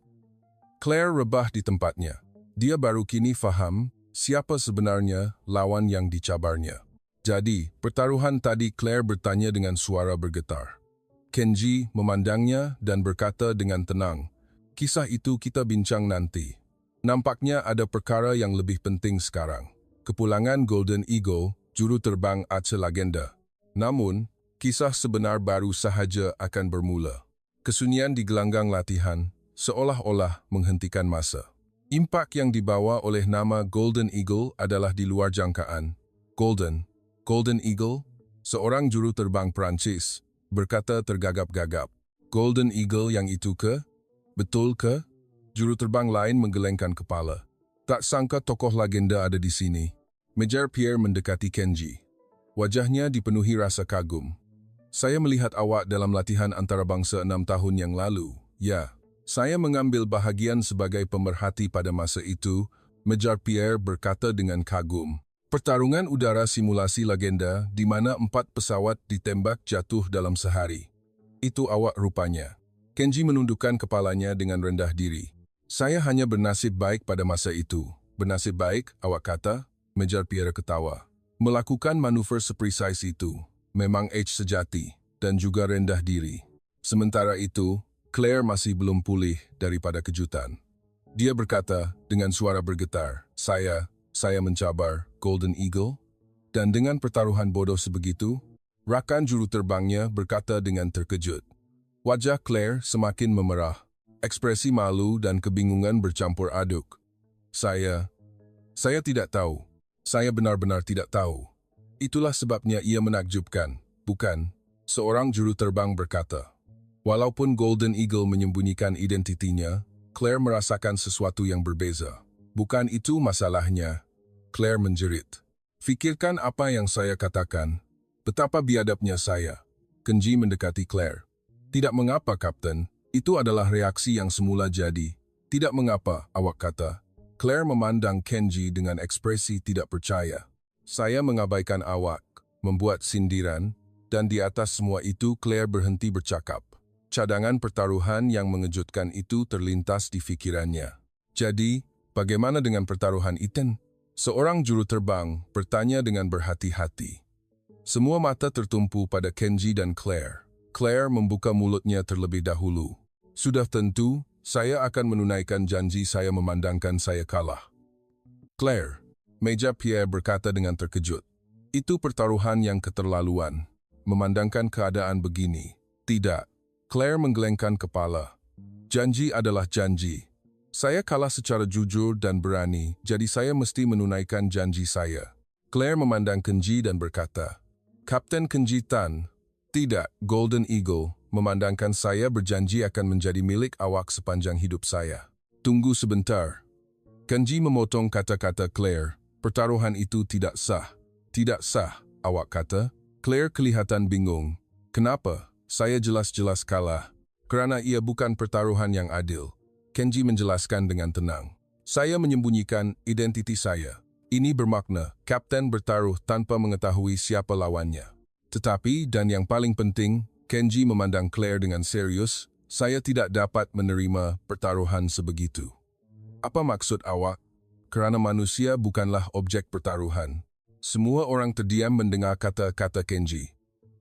Claire rebah di tempatnya. Dia baru kini faham siapa sebenarnya lawan yang dicabarnya. Jadi, pertaruhan tadi Claire bertanya dengan suara bergetar. Kenji memandangnya dan berkata dengan tenang, kisah itu kita bincang nanti. Nampaknya ada perkara yang lebih penting sekarang. Kepulangan Golden Eagle, juruterbang AC legenda. Namun, kisah sebenar baru sahaja akan bermula. Kesunyian di gelanggang latihan seolah-olah menghentikan masa. Impak yang dibawa oleh nama Golden Eagle adalah di luar jangkaan. Golden Eagle, seorang juruterbang Perancis, berkata tergagap-gagap. Golden Eagle yang itu ke? Betul ke? Juruterbang lain menggelengkan kepala. Tak sangka tokoh legenda ada di sini. Major Pierre mendekati Kenji. Wajahnya dipenuhi rasa kagum. Saya melihat awak dalam latihan antarabangsa 6 tahun yang lalu. Ya, saya mengambil bahagian sebagai pemerhati pada masa itu, Major Pierre berkata dengan kagum. Pertarungan udara simulasi legenda di mana 4 pesawat ditembak jatuh dalam sehari. Itu awak rupanya. Kenji menundukkan kepalanya dengan rendah diri. Saya hanya bernasib baik pada masa itu. Bernasib baik, awak kata? Major Pierre ketawa. Melakukan manuver seprecise itu, memang H sejati, dan juga rendah diri. Sementara itu, Claire masih belum pulih daripada kejutan. Dia berkata dengan suara bergetar, Saya mencabar Golden Eagle, dan dengan pertaruhan bodoh sebegitu, rakan juruterbangnya berkata dengan terkejut. Wajah Claire semakin memerah, ekspresi malu dan kebingungan bercampur aduk. Saya tidak tahu. Saya benar-benar tidak tahu. Itulah sebabnya ia menakjubkan, bukan? Seorang juru terbang berkata. Walaupun Golden Eagle menyembunyikan identitinya, Claire merasakan sesuatu yang berbeza. Bukan itu masalahnya. Claire menjerit. Fikirkan apa yang saya katakan. Betapa biadabnya saya. Kenji mendekati Claire. Tidak mengapa, Kapten. Itu adalah reaksi yang semula jadi. Tidak mengapa, awak kata. Claire memandang Kenji dengan ekspresi tidak percaya. Saya mengabaikan awak, membuat sindiran, dan di atas semua itu Claire berhenti bercakap. Cadangan pertaruhan yang mengejutkan itu terlintas di pikirannya. Jadi, bagaimana dengan pertaruhan Ethan? Seorang juru terbang bertanya dengan berhati-hati. Semua mata tertumpu pada Kenji dan Claire. Claire membuka mulutnya terlebih dahulu. Sudah tentu, saya akan menunaikan janji saya memandangkan saya kalah. Claire, Meja Pierre berkata dengan terkejut. Itu pertaruhan yang keterlaluan. Memandangkan keadaan begini. Tidak. Claire menggelengkan kepala. Janji adalah janji. Saya kalah secara jujur dan berani, jadi saya mesti menunaikan janji saya. Claire memandang Kenji dan berkata, Kapten Kenji Tan, tidak, Golden Eagle, memandangkan saya berjanji akan menjadi milik awak sepanjang hidup saya. Tunggu sebentar. Kenji memotong kata-kata Claire, pertaruhan itu tidak sah. Tidak sah, awak kata. Claire kelihatan bingung. Kenapa? Saya jelas-jelas kalah. Kerana ia bukan pertaruhan yang adil. Kenji menjelaskan dengan tenang. Saya menyembunyikan identiti saya. Ini bermakna, Kapten bertaruh tanpa mengetahui siapa lawannya. Tetapi, dan yang paling penting, Kenji memandang Claire dengan serius, saya tidak dapat menerima pertaruhan sebegitu. Apa maksud awak? Kerana manusia bukanlah objek pertaruhan. Semua orang terdiam mendengar kata-kata Kenji.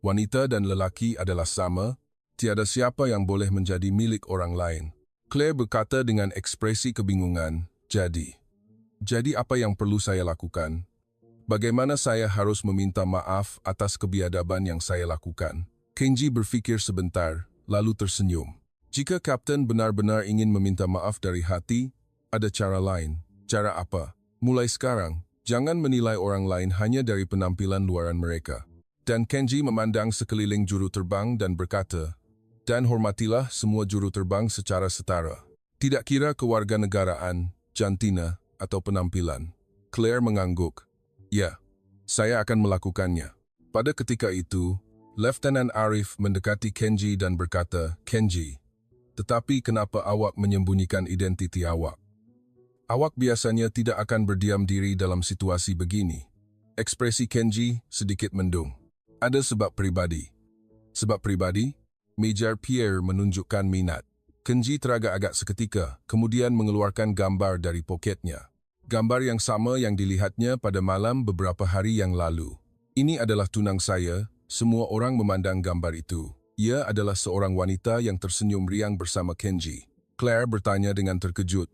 Wanita dan lelaki adalah sama, tiada siapa yang boleh menjadi milik orang lain. Claire berkata dengan ekspresi kebingungan, Jadi apa yang perlu saya lakukan? Bagaimana saya harus meminta maaf atas kebiadaban yang saya lakukan? Kenji berfikir sebentar, lalu tersenyum. Jika Kapten benar-benar ingin meminta maaf dari hati, ada cara lain. Cara apa? Mulai sekarang, jangan menilai orang lain hanya dari penampilan luaran mereka. Dan Kenji memandang sekeliling juru terbang dan berkata, dan hormatilah semua juru terbang secara setara. Tidak kira kewarganegaraan, jantina, atau penampilan. Claire mengangguk. Ya, saya akan melakukannya. Pada ketika itu, Lieutenant Arif mendekati Kenji dan berkata, Kenji, tetapi kenapa awak menyembunyikan identiti awak? Awak biasanya tidak akan berdiam diri dalam situasi begini. Ekspresi Kenji sedikit mendung. Ada sebab pribadi. Sebab pribadi? Meja Pierre menunjukkan minat. Kenji teragak-agak seketika, kemudian mengeluarkan gambar dari poketnya. Gambar yang sama yang dilihatnya pada malam beberapa hari yang lalu. Ini adalah tunang saya, semua orang memandang gambar itu. Ia adalah seorang wanita yang tersenyum riang bersama Kenji. Claire bertanya dengan terkejut.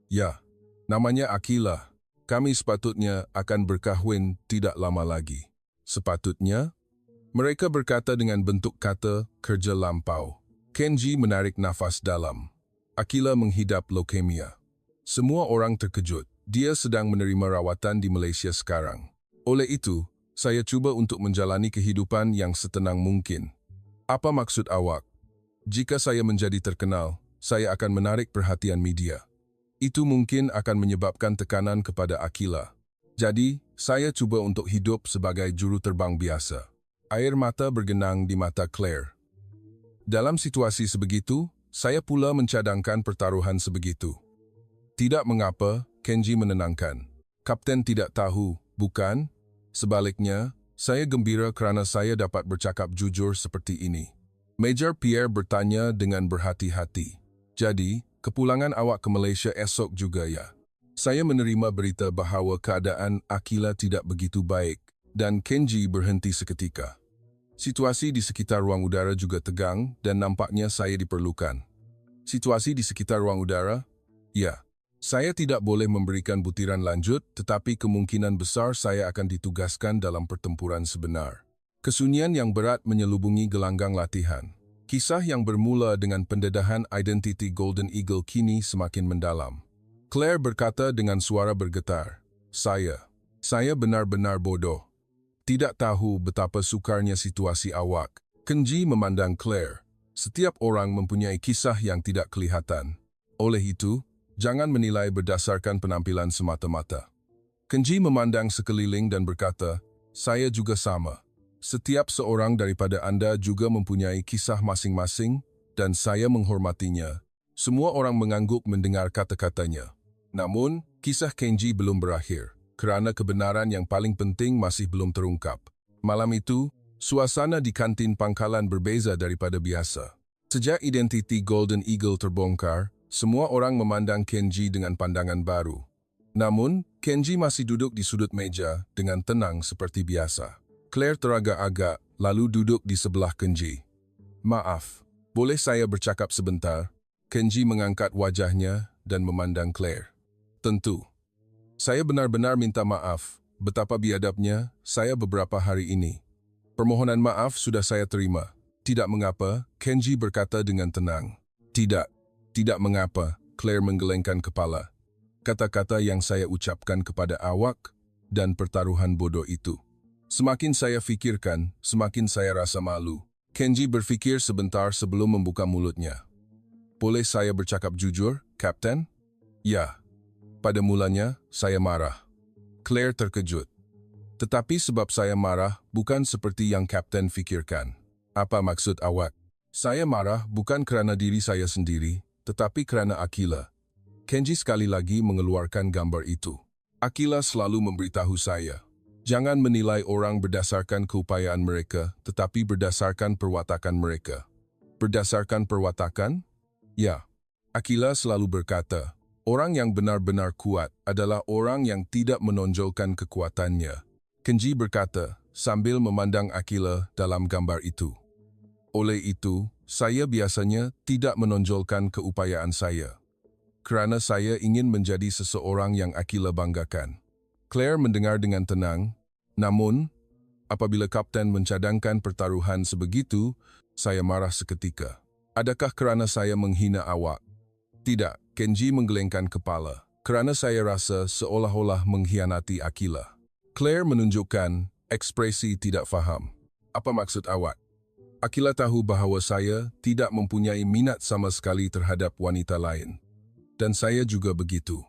Ya, namanya Akila. Kami sepatutnya akan berkahwin tidak lama lagi. Sepatutnya? Mereka berkata dengan bentuk kata kerja lampau. Kenji menarik nafas dalam. Akila menghidap leukemia. Semua orang terkejut. Dia sedang menerima rawatan di Malaysia sekarang. Oleh itu, saya cuba untuk menjalani kehidupan yang setenang mungkin. Apa maksud awak? Jika saya menjadi terkenal, saya akan menarik perhatian media. Itu mungkin akan menyebabkan tekanan kepada Akila. Jadi, saya cuba untuk hidup sebagai juru terbang biasa. Air mata bergenang di mata Claire. Dalam situasi sebegitu, saya pula mencadangkan pertaruhan sebegitu. Tidak mengapa, Kenji menenangkan. Kapten tidak tahu, bukan? Sebaliknya, saya gembira kerana saya dapat bercakap jujur seperti ini. Major Pierre bertanya dengan berhati-hati. Jadi, kepulangan awak ke Malaysia esok juga ya? Saya menerima berita bahawa keadaan Akila tidak begitu baik, dan Kenji berhenti seketika. Situasi di sekitar ruang udara juga tegang dan nampaknya saya diperlukan. Situasi di sekitar ruang udara? Ya. Saya tidak boleh memberikan butiran lanjut, tetapi kemungkinan besar saya akan ditugaskan dalam pertempuran sebenar. Kesunyian yang berat menyelubungi gelanggang latihan. Kisah yang bermula dengan pendedahan identiti Golden Eagle kini semakin mendalam. Claire berkata dengan suara bergetar. Saya benar-benar bodoh. Tidak tahu betapa sukarnya situasi awak. Kenji memandang Claire. Setiap orang mempunyai kisah yang tidak kelihatan. Oleh itu, jangan menilai berdasarkan penampilan semata-mata. Kenji memandang sekeliling dan berkata, saya juga sama. Setiap seorang daripada Anda juga mempunyai kisah masing-masing dan saya menghormatinya. Semua orang mengangguk mendengar kata-katanya. Namun, kisah Kenji belum berakhir, kerana kebenaran yang paling penting masih belum terungkap. Malam itu, suasana di kantin pangkalan berbeza daripada biasa. Sejak identiti Golden Eagle terbongkar, semua orang memandang Kenji dengan pandangan baru. Namun, Kenji masih duduk di sudut meja dengan tenang seperti biasa. Claire teragak-agak, lalu duduk di sebelah Kenji. Maaf, boleh saya bercakap sebentar? Kenji mengangkat wajahnya dan memandang Claire. Tentu. Saya benar-benar minta maaf, betapa biadabnya saya beberapa hari ini. Permohonan maaf sudah saya terima. Tidak mengapa, Kenji berkata dengan tenang. Tidak mengapa, Claire menggelengkan kepala. Kata-kata yang saya ucapkan kepada awak dan pertaruhan bodoh itu. Semakin saya fikirkan, semakin saya rasa malu. Kenji berfikir sebentar sebelum membuka mulutnya. Boleh saya bercakap jujur, Kapten? Ya. Pada mulanya, saya marah. Claire terkejut. Tetapi sebab saya marah bukan seperti yang Kapten fikirkan. Apa maksud awak? Saya marah bukan kerana diri saya sendiri, tetapi kerana Akila. Kenji sekali lagi mengeluarkan gambar itu. Akila selalu memberitahu saya, jangan menilai orang berdasarkan keupayaan mereka, tetapi berdasarkan perwatakan mereka. Berdasarkan perwatakan? Ya. Akila selalu berkata, orang yang benar-benar kuat adalah orang yang tidak menonjolkan kekuatannya. Kenji berkata, sambil memandang Akila dalam gambar itu. Oleh itu, saya biasanya tidak menonjolkan keupayaan saya. Kerana saya ingin menjadi seseorang yang Akila banggakan. Claire mendengar dengan tenang, namun, apabila Kapten mencadangkan pertaruhan sebegitu, saya marah seketika. Adakah kerana saya menghina awak? Tidak, Kenji menggelengkan kepala. Kerana saya rasa seolah-olah mengkhianati Akila. Claire menunjukkan ekspresi tidak faham. Apa maksud awak? Akila tahu bahawa saya tidak mempunyai minat sama sekali terhadap wanita lain. Dan saya juga begitu.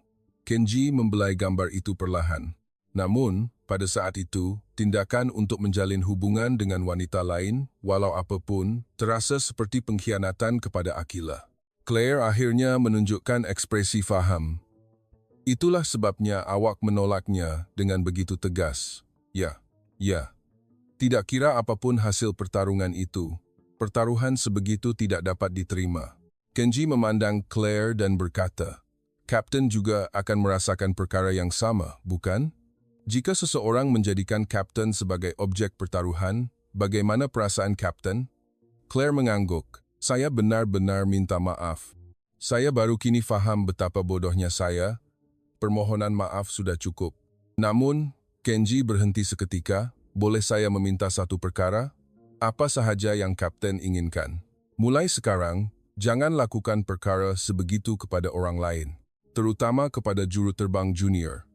Kenji membelai gambar itu perlahan. Namun, pada saat itu, tindakan untuk menjalin hubungan dengan wanita lain, walau apapun, terasa seperti pengkhianatan kepada Akila. Claire akhirnya menunjukkan ekspresi faham. Itulah sebabnya awak menolaknya dengan begitu tegas. Ya. Tidak kira apapun hasil pertarungan itu, pertaruhan sebegitu tidak dapat diterima. Kenji memandang Claire dan berkata, Kapten juga akan merasakan perkara yang sama, bukan? Jika seseorang menjadikan Kapten sebagai objek pertaruhan, bagaimana perasaan Kapten? Claire mengangguk. Saya benar-benar minta maaf. Saya baru kini faham betapa bodohnya saya. Permohonan maaf sudah cukup. Namun, Kenji berhenti seketika. Boleh saya meminta satu perkara? Apa sahaja yang Kapten inginkan. Mulai sekarang, jangan lakukan perkara sebegitu kepada orang lain, terutama kepada juruterbang junior.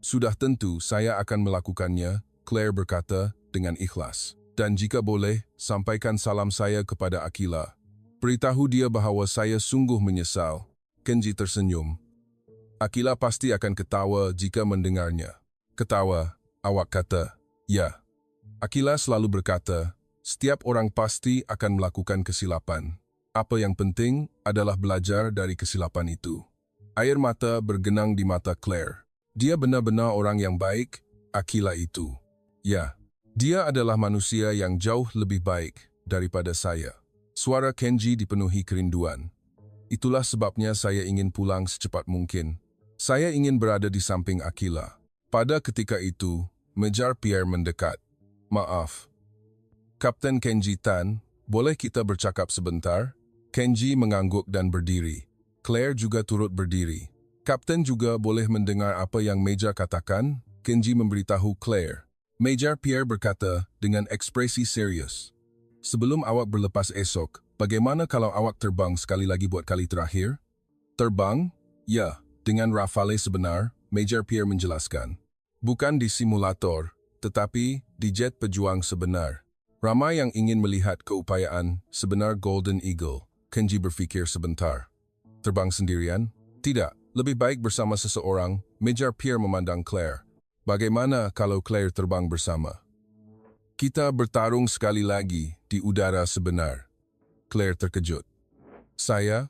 Sudah tentu saya akan melakukannya, Claire berkata dengan ikhlas. Dan jika boleh, sampaikan salam saya kepada Akila. Beritahu dia bahawa saya sungguh menyesal. Kenji tersenyum. Akila pasti akan ketawa jika mendengarnya. Ketawa, awak kata. Ya. Akila selalu berkata, setiap orang pasti akan melakukan kesilapan. Apa yang penting adalah belajar dari kesilapan itu. Air mata bergenang di mata Claire. Dia benar-benar orang yang baik, Akila itu. Ya, dia adalah manusia yang jauh lebih baik daripada saya. Suara Kenji dipenuhi kerinduan. Itulah sebabnya saya ingin pulang secepat mungkin. Saya ingin berada di samping Akila. Pada ketika itu, Major Pierre mendekat. Maaf. Kapten Kenji Tan, boleh kita bercakap sebentar? Kenji mengangguk dan berdiri. Claire juga turut berdiri. Kapten juga boleh mendengar apa yang Major katakan? Kenji memberitahu Claire. Major Pierre berkata dengan ekspresi serius. Sebelum awak berlepas esok, bagaimana kalau awak terbang sekali lagi buat kali terakhir? Terbang? Ya, dengan Rafale sebenar, Major Pierre menjelaskan. Bukan di simulator, tetapi di jet pejuang sebenar. Ramai yang ingin melihat keupayaan sebenar Golden Eagle. Kenji berfikir sebentar. Terbang sendirian? Tidak, lebih baik bersama seseorang. Major Pierre memandang Claire. Bagaimana kalau Claire terbang bersama? Kita bertarung sekali lagi di udara sebenar. Claire terkejut. Saya?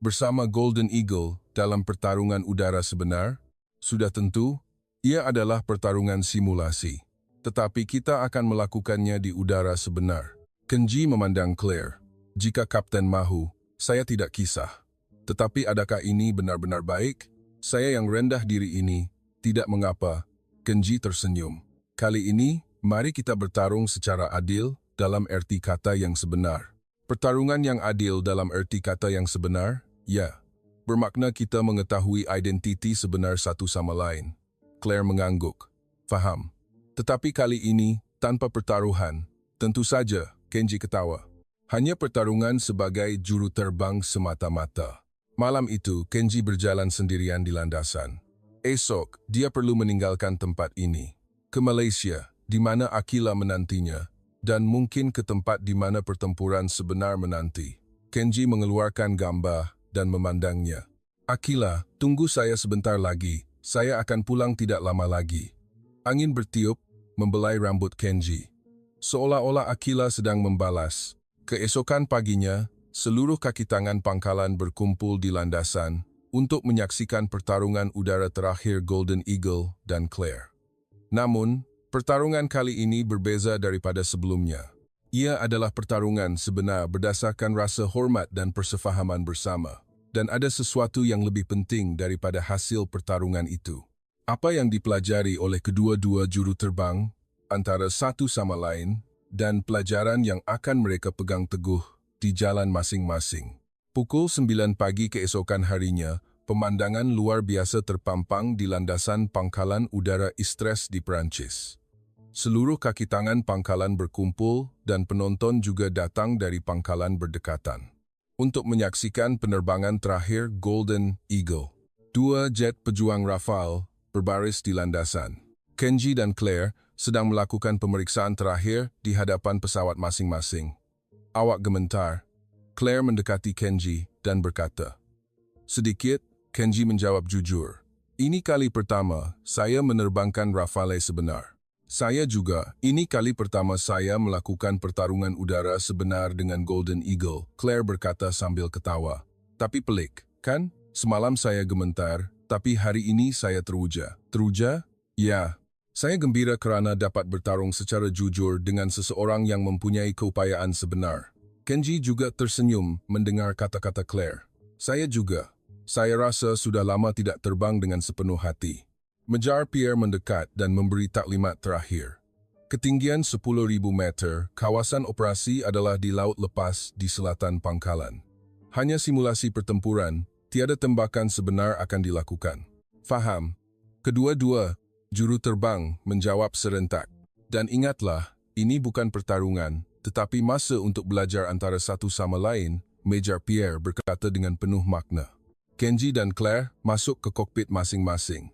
Bersama Golden Eagle dalam pertarungan udara sebenar? Sudah tentu, ia adalah pertarungan simulasi. Tetapi kita akan melakukannya di udara sebenar. Kenji memandang Claire. Jika Kapten mahu, saya tidak kisah. Tetapi adakah ini benar-benar baik? Saya yang rendah diri ini, tidak mengapa. Kenji tersenyum. Kali ini, mari kita bertarung secara adil dalam erti kata yang sebenar. Pertarungan yang adil dalam erti kata yang sebenar? Ya. Bermakna kita mengetahui identiti sebenar satu sama lain. Claire mengangguk. Faham. Tetapi kali ini, tanpa pertaruhan. Tentu saja, Kenji ketawa. Hanya pertarungan sebagai juru terbang semata-mata. Malam itu, Kenji berjalan sendirian di landasan. Esok, dia perlu meninggalkan tempat ini. Ke Malaysia, di mana Akila menantinya, dan mungkin ke tempat di mana pertempuran sebenar menanti. Kenji mengeluarkan gambar dan memandangnya. Akila, tunggu saya sebentar lagi. Saya akan pulang tidak lama lagi. Angin bertiup, membelai rambut Kenji. Seolah-olah Akila sedang membalas. Keesokan paginya, seluruh kaki tangan pangkalan berkumpul di landasan untuk menyaksikan pertarungan udara terakhir Golden Eagle dan Claire. Namun, pertarungan kali ini berbeza daripada sebelumnya. Ia adalah pertarungan sebenar berdasarkan rasa hormat dan persefahaman bersama. Dan ada sesuatu yang lebih penting daripada hasil pertarungan itu. Apa yang dipelajari oleh kedua-dua juru terbang antara satu sama lain dan pelajaran yang akan mereka pegang teguh di jalan masing-masing. Pukul 9 pagi keesokan harinya, pemandangan luar biasa terpampang di landasan pangkalan udara Istres di Perancis. Seluruh kaki tangan pangkalan berkumpul dan penonton juga datang dari pangkalan berdekatan untuk menyaksikan penerbangan terakhir Golden Eagle. Dua jet pejuang Rafale berbaris di landasan. Kenji dan Claire sedang melakukan pemeriksaan terakhir di hadapan pesawat masing-masing. Awak gementar. Claire mendekati Kenji dan berkata, sedikit. Kenji menjawab jujur. Ini kali pertama saya menerbangkan Rafale sebenar. Saya juga, ini kali pertama saya melakukan pertarungan udara sebenar dengan Golden Eagle, Claire berkata sambil ketawa. Tapi pelik, kan? Semalam saya gementar, tapi hari ini saya teruja. Teruja? Ya. Saya gembira kerana dapat bertarung secara jujur dengan seseorang yang mempunyai keupayaan sebenar. Kenji juga tersenyum mendengar kata-kata Claire. Saya juga. Saya rasa sudah lama tidak terbang dengan sepenuh hati. Major Pierre mendekat dan memberi taklimat terakhir. Ketinggian 10.000 meter, kawasan operasi adalah di laut lepas di selatan pangkalan. Hanya simulasi pertempuran, tiada tembakan sebenar akan dilakukan. Faham? Kedua-dua juru terbang menjawab serentak. Dan ingatlah, ini bukan pertarungan, tetapi masa untuk belajar antara satu sama lain, Major Pierre berkata dengan penuh makna. Kenji dan Claire masuk ke kokpit masing-masing.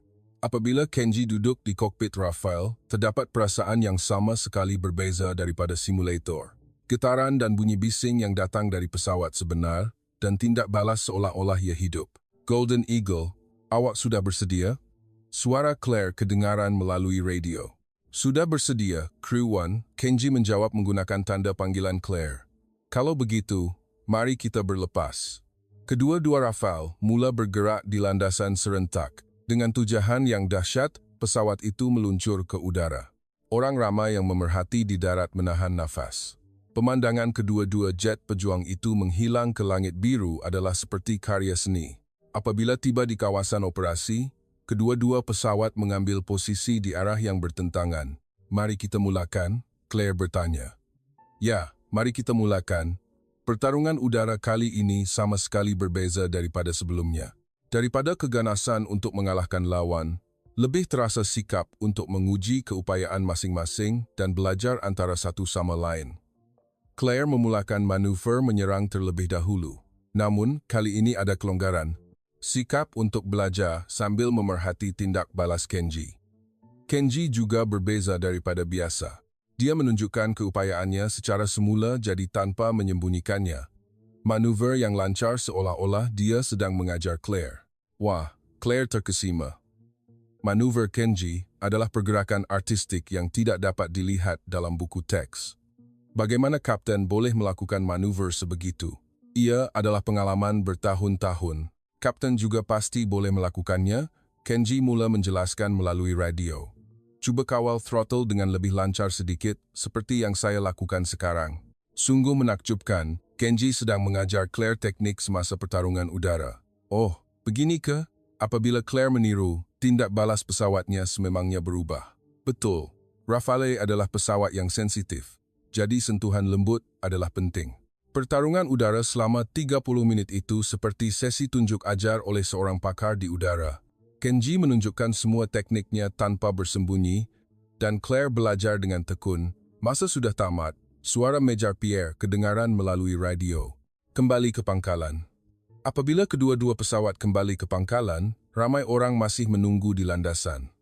Apabila Kenji duduk di kokpit Rafale, terdapat perasaan yang sama sekali berbeza daripada simulator. Getaran dan bunyi bising yang datang dari pesawat sebenar dan tindak balas seolah-olah ia hidup. Golden Eagle, awak sudah bersedia? Suara Claire kedengaran melalui radio. Sudah bersedia, Crew One, Kenji menjawab menggunakan tanda panggilan Claire. Kalau begitu, mari kita berlepas. Kedua-dua Rafale mula bergerak di landasan serentak. Dengan tujahan yang dahsyat, pesawat itu meluncur ke udara. Orang ramai yang memerhati di darat menahan nafas. Pemandangan kedua-dua jet pejuang itu menghilang ke langit biru adalah seperti karya seni. Apabila tiba di kawasan operasi, kedua-dua pesawat mengambil posisi di arah yang bertentangan. Mari kita mulakan, Claire bertanya. Ya, mari kita mulakan. Pertarungan udara kali ini sama sekali berbeza daripada sebelumnya. Daripada keganasan untuk mengalahkan lawan, lebih terasa sikap untuk menguji keupayaan masing-masing dan belajar antara satu sama lain. Claire memulakan manuver menyerang terlebih dahulu. Namun, kali ini ada kelonggaran. Sikap untuk belajar sambil memerhati tindak balas Kenji. Kenji juga berbeza daripada biasa. Dia menunjukkan keupayaannya secara semula jadi tanpa menyembunyikannya. Manuver yang lancar seolah-olah dia sedang mengajar Claire. Wah, Claire terkesima. Manuver Kenji adalah pergerakan artistik yang tidak dapat dilihat dalam buku teks. Bagaimana Kapten boleh melakukan manuver sebegitu? Ia adalah pengalaman bertahun-tahun. Kapten juga pasti boleh melakukannya. Kenji mula menjelaskan melalui radio. Cuba kawal throttle dengan lebih lancar sedikit, seperti yang saya lakukan sekarang. Sungguh menakjubkan, Kenji sedang mengajar Claire teknik semasa pertarungan udara. Oh, begini ke? Apabila Claire meniru, tindak balas pesawatnya sememangnya berubah. Betul, Rafale adalah pesawat yang sensitif, jadi sentuhan lembut adalah penting. Pertarungan udara selama 30 menit itu seperti sesi tunjuk ajar oleh seorang pakar di udara. Kenji menunjukkan semua tekniknya tanpa bersembunyi, dan Claire belajar dengan tekun. Masa sudah tamat, suara Major Pierre kedengaran melalui radio. Kembali ke pangkalan. Apabila kedua-dua pesawat kembali ke pangkalan, ramai orang masih menunggu di landasan.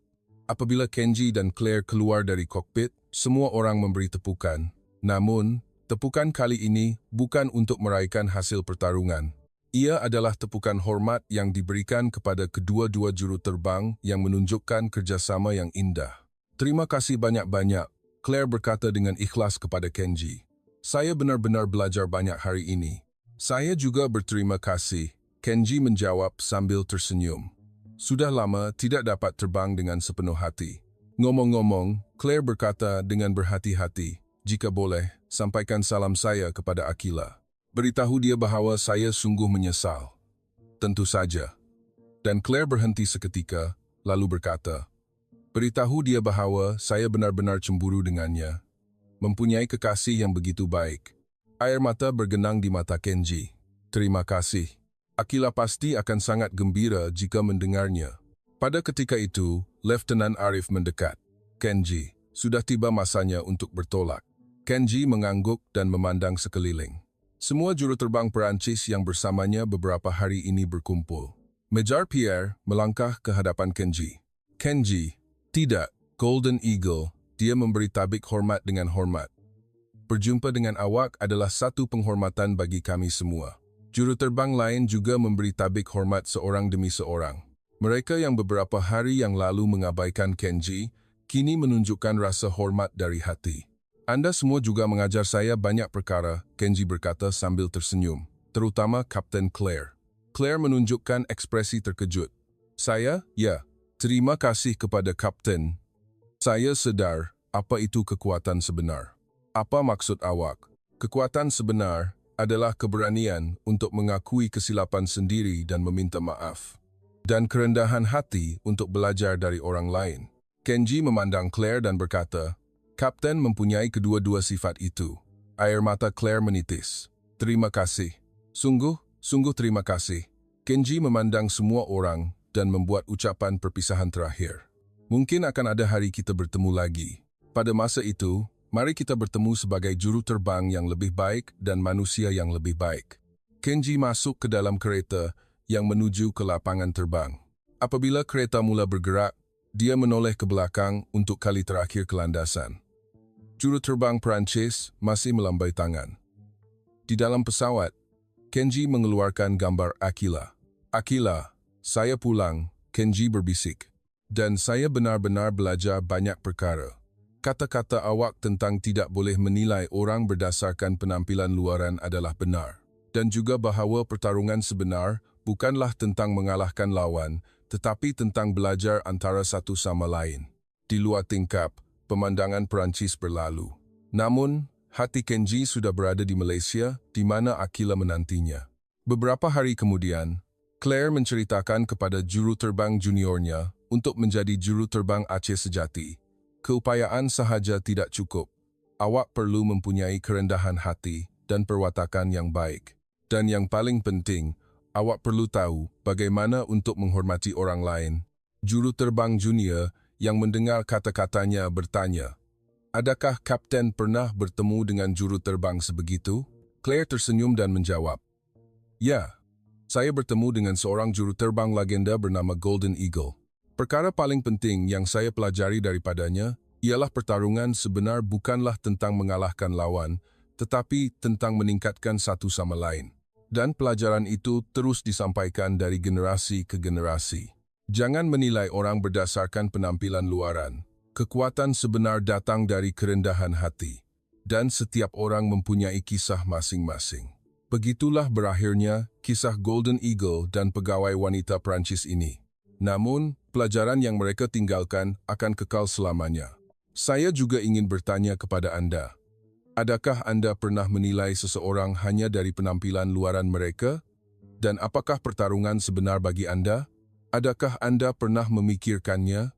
Apabila Kenji dan Claire keluar dari kokpit, semua orang memberi tepukan. Namun, tepukan kali ini bukan untuk meraihkan hasil pertarungan. Ia adalah tepukan hormat yang diberikan kepada kedua-dua juru terbang yang menunjukkan kerjasama yang indah. Terima kasih banyak-banyak, Claire berkata dengan ikhlas kepada Kenji. Saya benar-benar belajar banyak hari ini. Saya juga berterima kasih, Kenji menjawab sambil tersenyum. Sudah lama tidak dapat terbang dengan sepenuh hati. Ngomong-ngomong, Claire berkata dengan berhati-hati, jika boleh, sampaikan salam saya kepada Akila. Beritahu dia bahawa saya sungguh menyesal. Tentu saja. Dan Claire berhenti seketika, lalu berkata, beritahu dia bahawa saya benar-benar cemburu dengannya. Mempunyai kekasih yang begitu baik. Air mata bergenang di mata Kenji. Terima kasih. Akila pasti akan sangat gembira jika mendengarnya. Pada ketika itu, Letnan Arif mendekat. Kenji, sudah tiba masanya untuk bertolak. Kenji mengangguk dan memandang sekeliling. Semua juru terbang Perancis yang bersamanya beberapa hari ini berkumpul. Major Pierre melangkah ke hadapan Kenji. Kenji, tidak, Golden Eagle, dia memberi tabik hormat dengan hormat. Berjumpa dengan awak adalah satu penghormatan bagi kami semua. Juru terbang lain juga memberi tabik hormat seorang demi seorang. Mereka yang beberapa hari yang lalu mengabaikan Kenji, kini menunjukkan rasa hormat dari hati. Anda semua juga mengajar saya banyak perkara, Kenji berkata sambil tersenyum, terutama Kapten Claire. Claire menunjukkan ekspresi terkejut. Saya, ya, terima kasih kepada Kapten. Saya sedar, apa itu kekuatan sebenar. Apa maksud awak? Kekuatan sebenar adalah keberanian untuk mengakui kesilapan sendiri dan meminta maaf. Dan kerendahan hati untuk belajar dari orang lain. Kenji memandang Claire dan berkata, Kapten mempunyai kedua-dua sifat itu. Air mata Claire menitis. Terima kasih. Sungguh terima kasih. Kenji memandang semua orang dan membuat ucapan perpisahan terakhir. Mungkin akan ada hari kita bertemu lagi. Pada masa itu, mari kita bertemu sebagai juru terbang yang lebih baik dan manusia yang lebih baik. Kenji masuk ke dalam kereta yang menuju ke lapangan terbang. Apabila kereta mula bergerak, dia menoleh ke belakang untuk kali terakhir ke landasan. Juru terbang Perancis masih melambai tangan. Di dalam pesawat, Kenji mengeluarkan gambar Akila. Akila, saya pulang, Kenji berbisik. Dan saya benar-benar belajar banyak perkara. Kata-kata awak tentang tidak boleh menilai orang berdasarkan penampilan luaran adalah benar. Dan juga bahawa pertarungan sebenar bukanlah tentang mengalahkan lawan, tetapi tentang belajar antara satu sama lain. Di luar tingkap, pemandangan Perancis berlalu. Namun, hati Kenji sudah berada di Malaysia, di mana Akila menantinya. Beberapa hari kemudian, Claire menceritakan kepada juru terbang juniornya untuk menjadi juru terbang Aceh sejati. Keupayaan sahaja tidak cukup. Awak perlu mempunyai kerendahan hati dan perwatakan yang baik. Dan yang paling penting, awak perlu tahu bagaimana untuk menghormati orang lain. Juru terbang junior yang mendengar kata-katanya bertanya, adakah Kapten pernah bertemu dengan juru terbang sebegitu? Claire tersenyum dan menjawab, ya, saya bertemu dengan seorang juru terbang legenda bernama Golden Eagle. Perkara paling penting yang saya pelajari daripadanya ialah pertarungan sebenar bukanlah tentang mengalahkan lawan, tetapi tentang meningkatkan satu sama lain. Dan pelajaran itu terus disampaikan dari generasi ke generasi. Jangan menilai orang berdasarkan penampilan luaran. Kekuatan sebenar datang dari kerendahan hati. Dan setiap orang mempunyai kisah masing-masing. Begitulah berakhirnya kisah Golden Eagle dan pegawai wanita Prancis ini. Namun, pelajaran yang mereka tinggalkan akan kekal selamanya. Saya juga ingin bertanya kepada Anda. Adakah Anda pernah menilai seseorang hanya dari penampilan luaran mereka? Dan apakah pertarungan sebenar bagi Anda? Adakah Anda pernah memikirkannya?